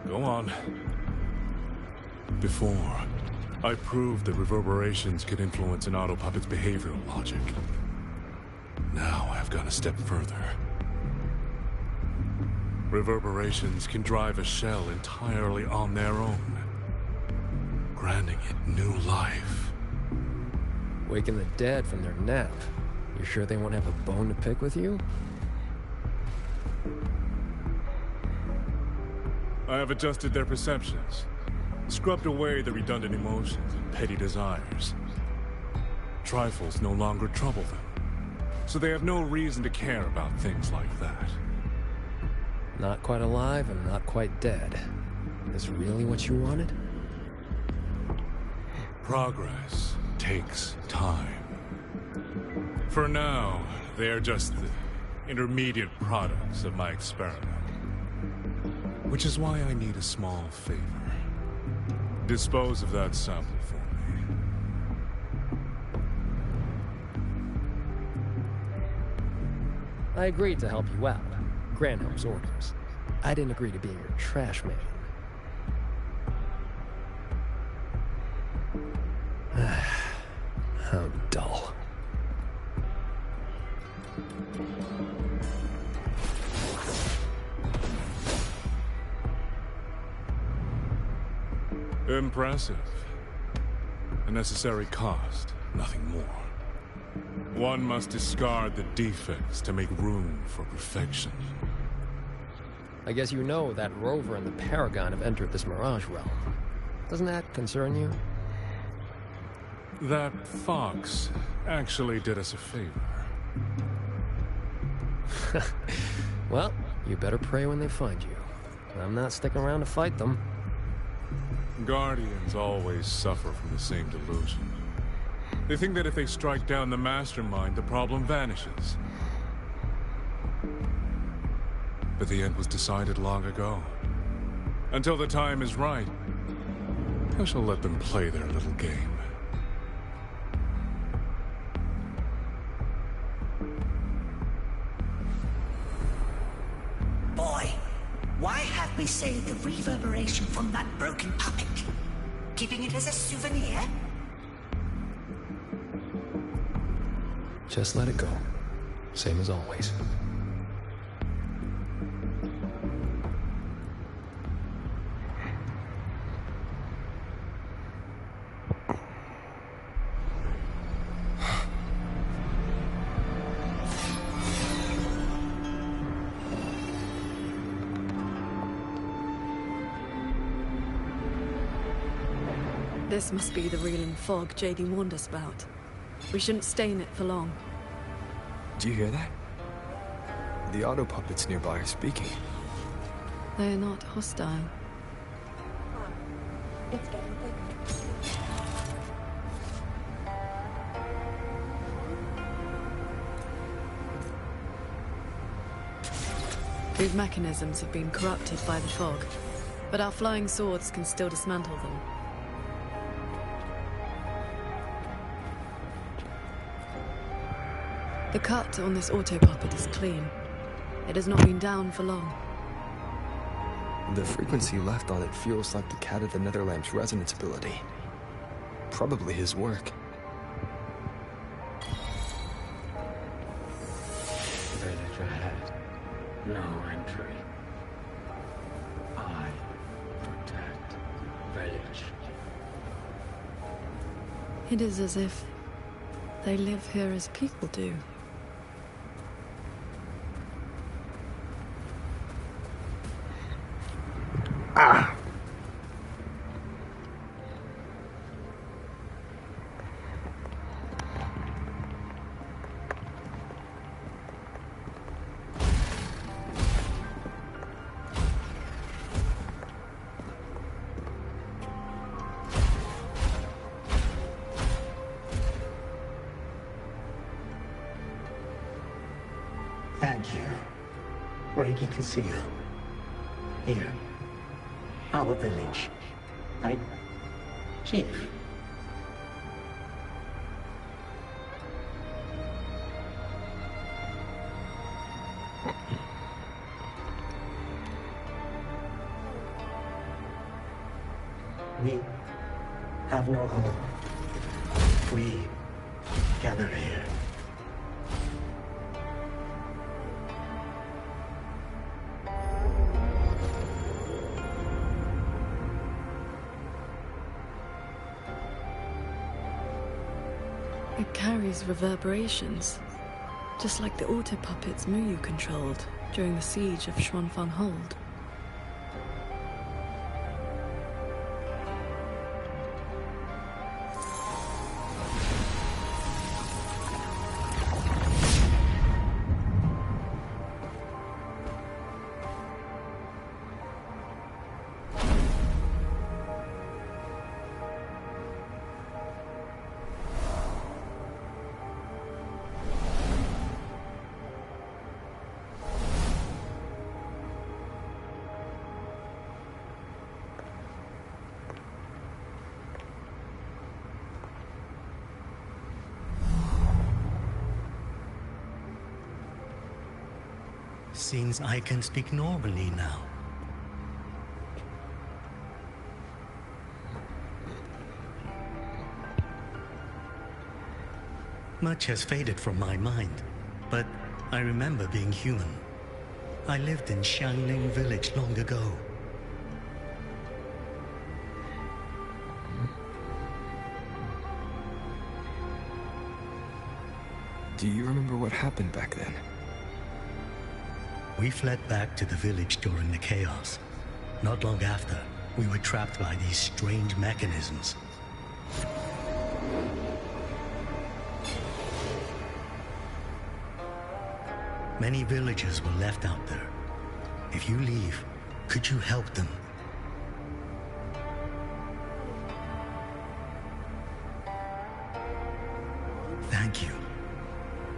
Go on. Before, I proved that reverberations could influence an autopuppet's behavioral logic. Now I've gone a step further. Reverberations can drive a shell entirely on their own, granting it new life. Waking the dead from their nap. You sure they won't have a bone to pick with you? I have adjusted their perceptions, scrubbed away the redundant emotions and petty desires. Trifles no longer trouble them, so they have no reason to care about things like that. Not quite alive and not quite dead. Is really what you wanted? Progress takes time. For now, they are just the intermediate products of my experiment. Which is why I need a small favor. Dispose of that sample for me. I agreed to help you out. Granholm's orders. I didn't agree to be your trash man. How dull. Impressive. A necessary cost, nothing more. One must discard the defects to make room for perfection. I guess you know that Rover and the Paragon have entered this Mirage realm. Doesn't that concern you? That fox actually did us a favor. Well, you better pray when they find you. I'm not sticking around to fight them. Guardians always suffer from the same delusion. They think that if they strike down the mastermind, the problem vanishes. But the end was decided long ago. Until the time is right, I shall let them play their little game. Boy, why have we saved the reverberation from that broken puppet? Keeping it as a souvenir? Just let it go. Same as always. This must be the reeling fog JD warned us about. We shouldn't stay in it for long. Do you hear that? The auto puppets nearby are speaking. They are not hostile. It's getting bigger. These mechanisms have been corrupted by the fog, but our flying swords can still dismantle them. The cut on this autopuppet is clean. It has not been down for long. The frequency left on it feels like the Cat of the Netherlamp's resonance ability. Probably his work. Village ahead. No entry. I protect village. It is as if they live here as people do. Ah! Thank you. Reiki can see you. Here. Our village. Right? Chief. We have no home. We gather here. It carries reverberations, just like the auto-puppets Muyu controlled during the siege of Xuanfang Hold. Seems I can speak normally now. Much has faded from my mind, but I remember being human. I lived in Xiangling village long ago. Do you remember what happened back then? We fled back to the village during the chaos. Not long after, we were trapped by these strange mechanisms. Many villagers were left out there. If you leave, could you help them? Thank you.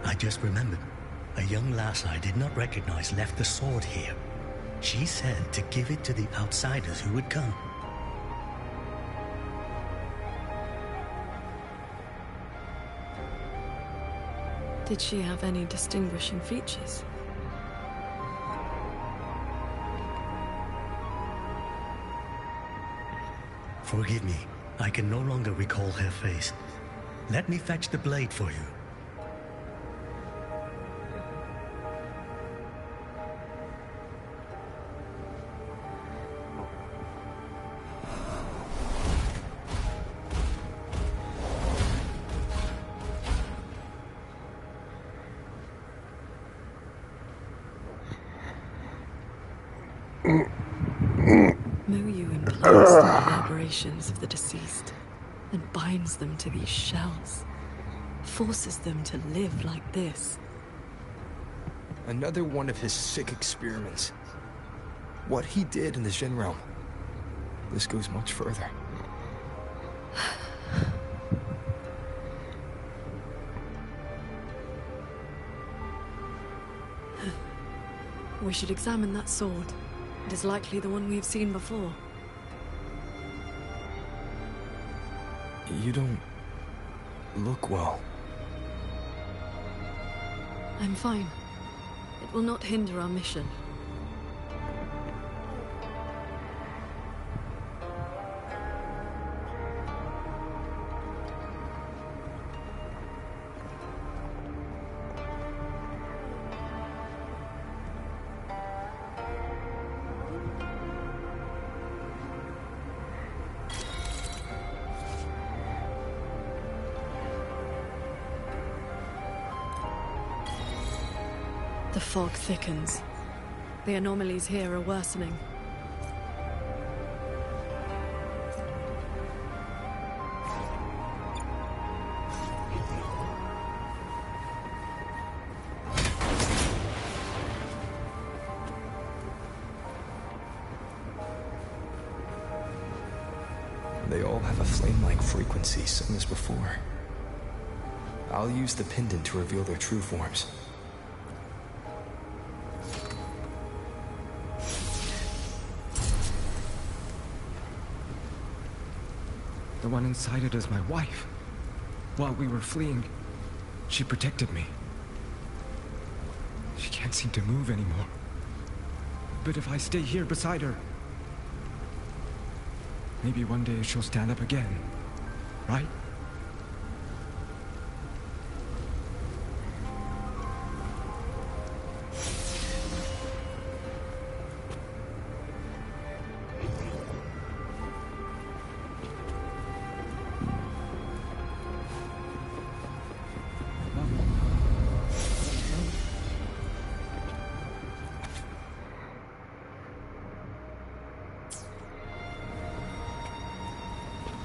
I just remembered. A young lass I did not recognize left the sword here. She said to give it to the outsiders who would come. Did she have any distinguishing features? Forgive me, I can no longer recall her face. Let me fetch the blade for you. Muyu implants the reverberations of the deceased and binds them to these shells. Forces them to live like this. Another one of his sick experiments. what he did in the Jin realm. This goes much further. We should examine that sword. It is likely the one we've seen before. You don't look well. I'm fine. It will not hinder our mission. The fog thickens. The anomalies here are worsening. They all have a flame-like frequency, same as before. I'll use the pendant to reveal their true forms. The one inside it is my wife. While we were fleeing, she protected me. She can't seem to move anymore. But if I stay here beside her, maybe one day she'll stand up again, right?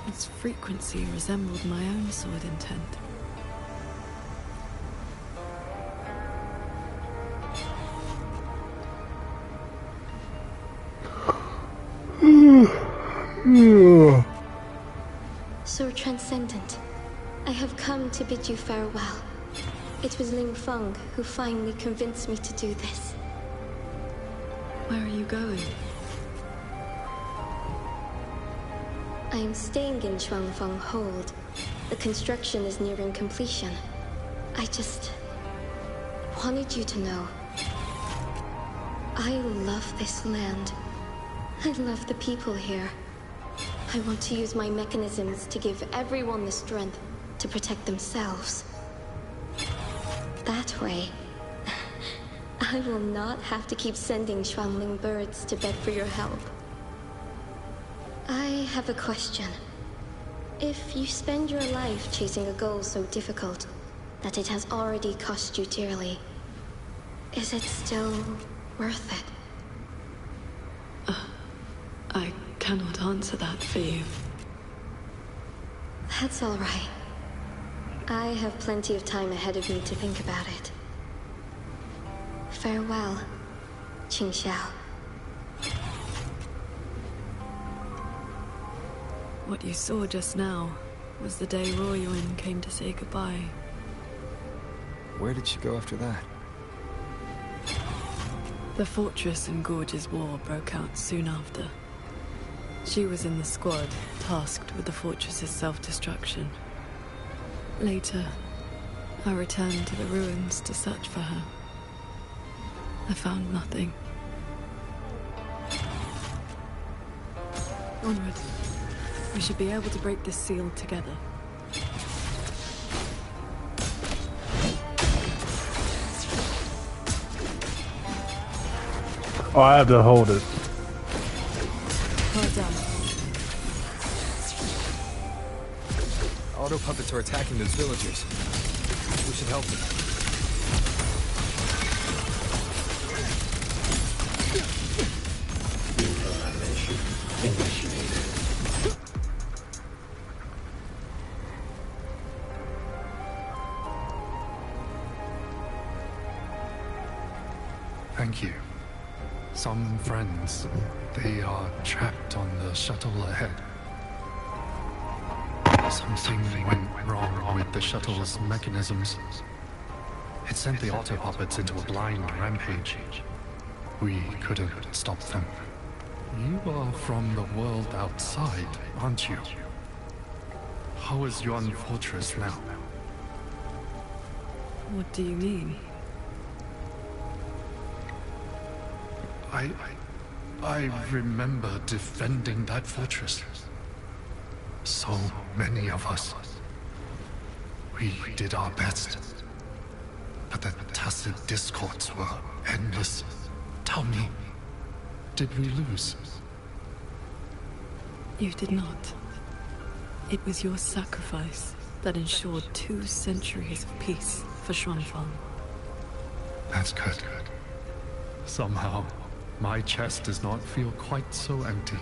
Its frequency resembled my own sword intent. So transcendent, I have come to bid you farewell. It was Ling Feng who finally convinced me to do this. Where are you going? I am staying in Shuangfeng Hold. The construction is nearing completion. I just wanted you to know. I love this land. I love the people here. I want to use my mechanisms to give everyone the strength to protect themselves. That way, I will not have to keep sending Xuanling birds to beg for your help. I have a question. If you spend your life chasing a goal so difficult that it has already cost you dearly, is it still worth it? I cannot answer that for you. That's all right. I have plenty of time ahead of me to think about it. Farewell, Qingxiao. What you saw just now was the day Ruoyuan came to say goodbye. Where did she go after that? The Fortress and Gorge's War broke out soon after. She was in the squad tasked with the fortress's self-destruction. Later, I returned to the ruins to search for her. I found nothing. Onward. We should be able to break this seal together. Oh, I have to hold it. Well done. Auto puppets are attacking those villagers. We should help them. Thank you. Some friends, they are trapped on the shuttle ahead. Something went wrong with the shuttle's mechanisms. It sent the autopuppets into a blind rampage. We couldn't stop them. You are from the world outside, aren't you? How is Yuan Fortress now? What do you mean? I remember defending that fortress. So many of us. We did our best. But the tacit discords were endless. Tell me, did we lose? You did not. It was your sacrifice that ensured 2 centuries of peace for Xuanfang. That's good. Somehow, my chest does not feel quite so empty.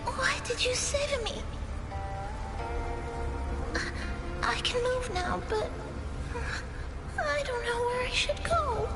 Why did you save me? I can move now, but I don't know where I should go.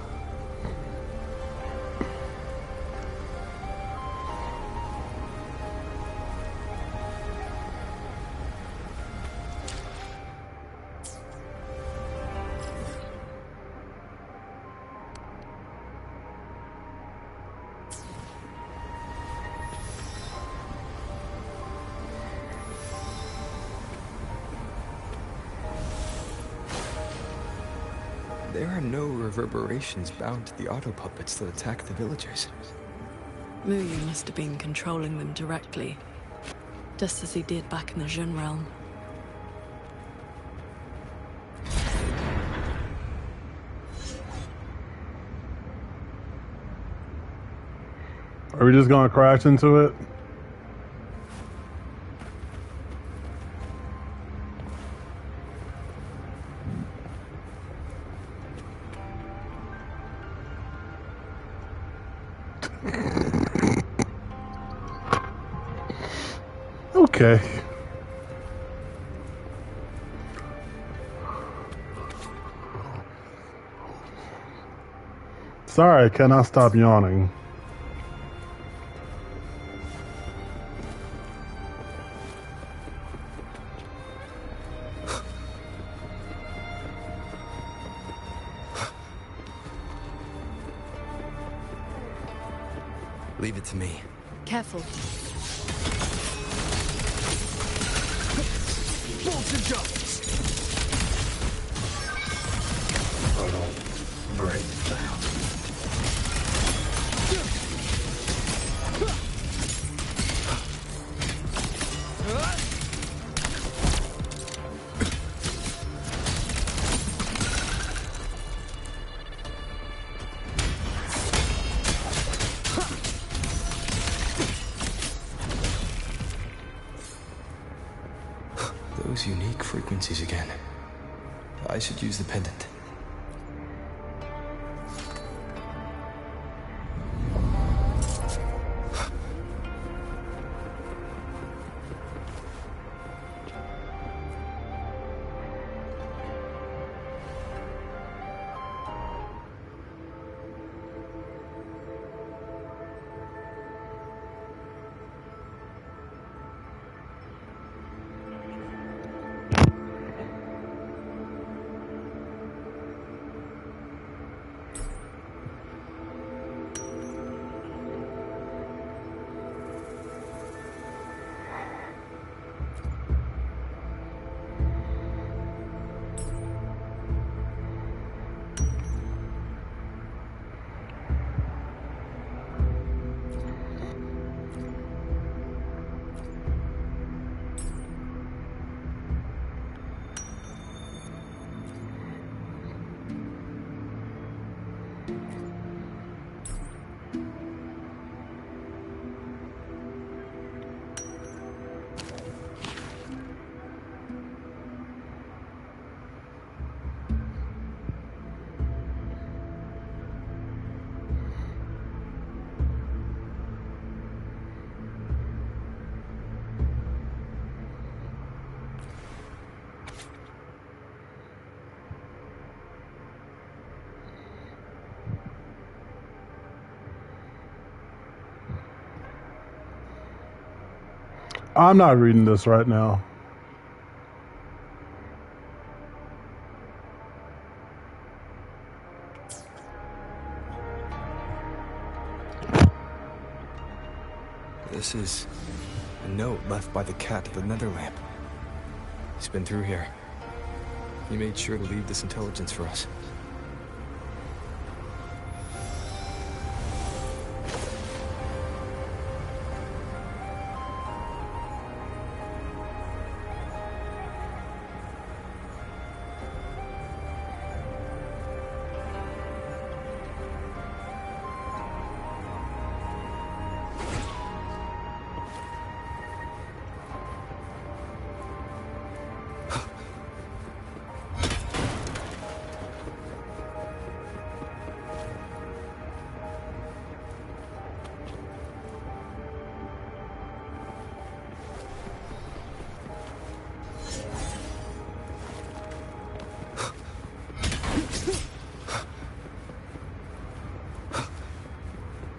There are no reverberations bound to the autopuppets that attack the villagers. Muyu must have been controlling them directly, just as he did back in the Jun realm. Are we just gonna crash into it? Okay. Sorry, I cannot stop yawning. Leave it to me. Careful. Bolts and jumps! Break down. Those unique frequencies again. I should use the pendant. I'm not reading this right now. This is a note left by the cat of the Netherlamp. He's been through here. He made sure to leave this intelligence for us.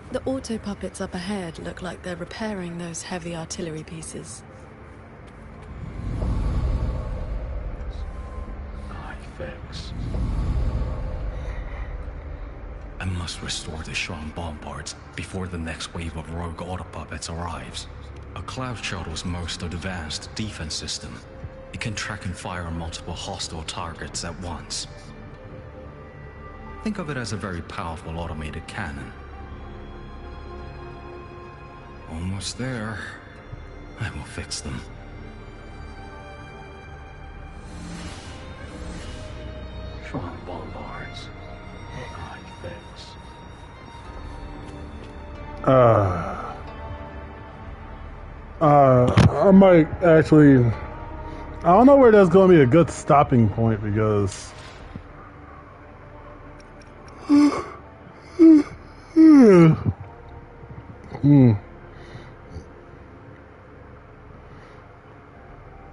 The auto puppets up ahead look like they're repairing those heavy artillery pieces. I must restore the Shrine bombards before the next wave of rogue auto puppets arrives. A cloud shuttle's most advanced defense system. It can track and fire on multiple hostile targets at once. Think of it as a very powerful automated cannon. Almost there. I will fix them. Shrine bombards. AI fix. I might actually... I don't know where that's going to be a good stopping point because...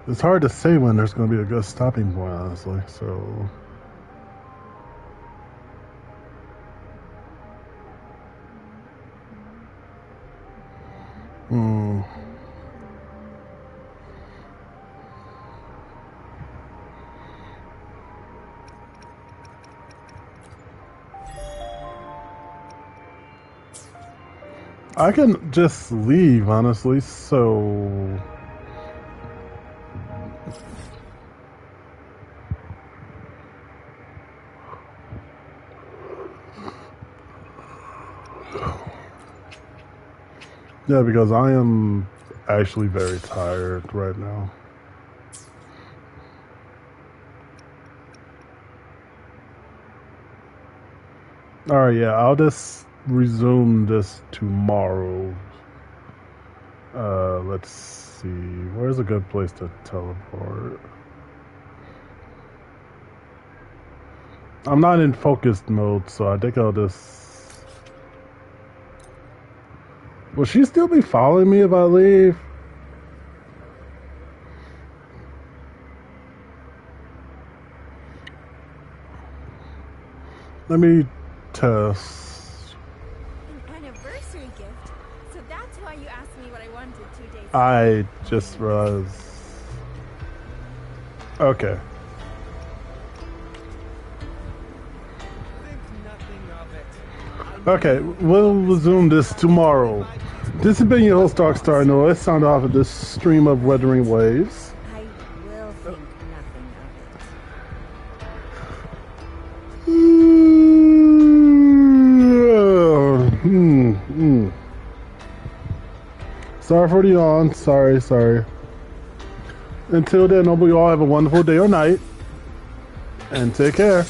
It's hard to say when there's going to be a good stopping point, honestly, so... I can just leave, honestly, so... Yeah, because I am actually very tired right now. Alright, yeah, I'll just resume this tomorrow. Let's see. Where's a good place to teleport? I'm not in focused mode, so I think I'll just... Will she still be following me if I leave? Let me test. An anniversary gift? So that's why you asked me what I wanted 2 days ago. I just realized. Okay. Okay, we'll resume this tomorrow. This has been your host, Darkstar Noah. Let's sound off of this stream of Wuthering Waves. I will think nothing of it. Sorry for the yawn. Sorry. Until then, hope you all have a wonderful day or night. And take care.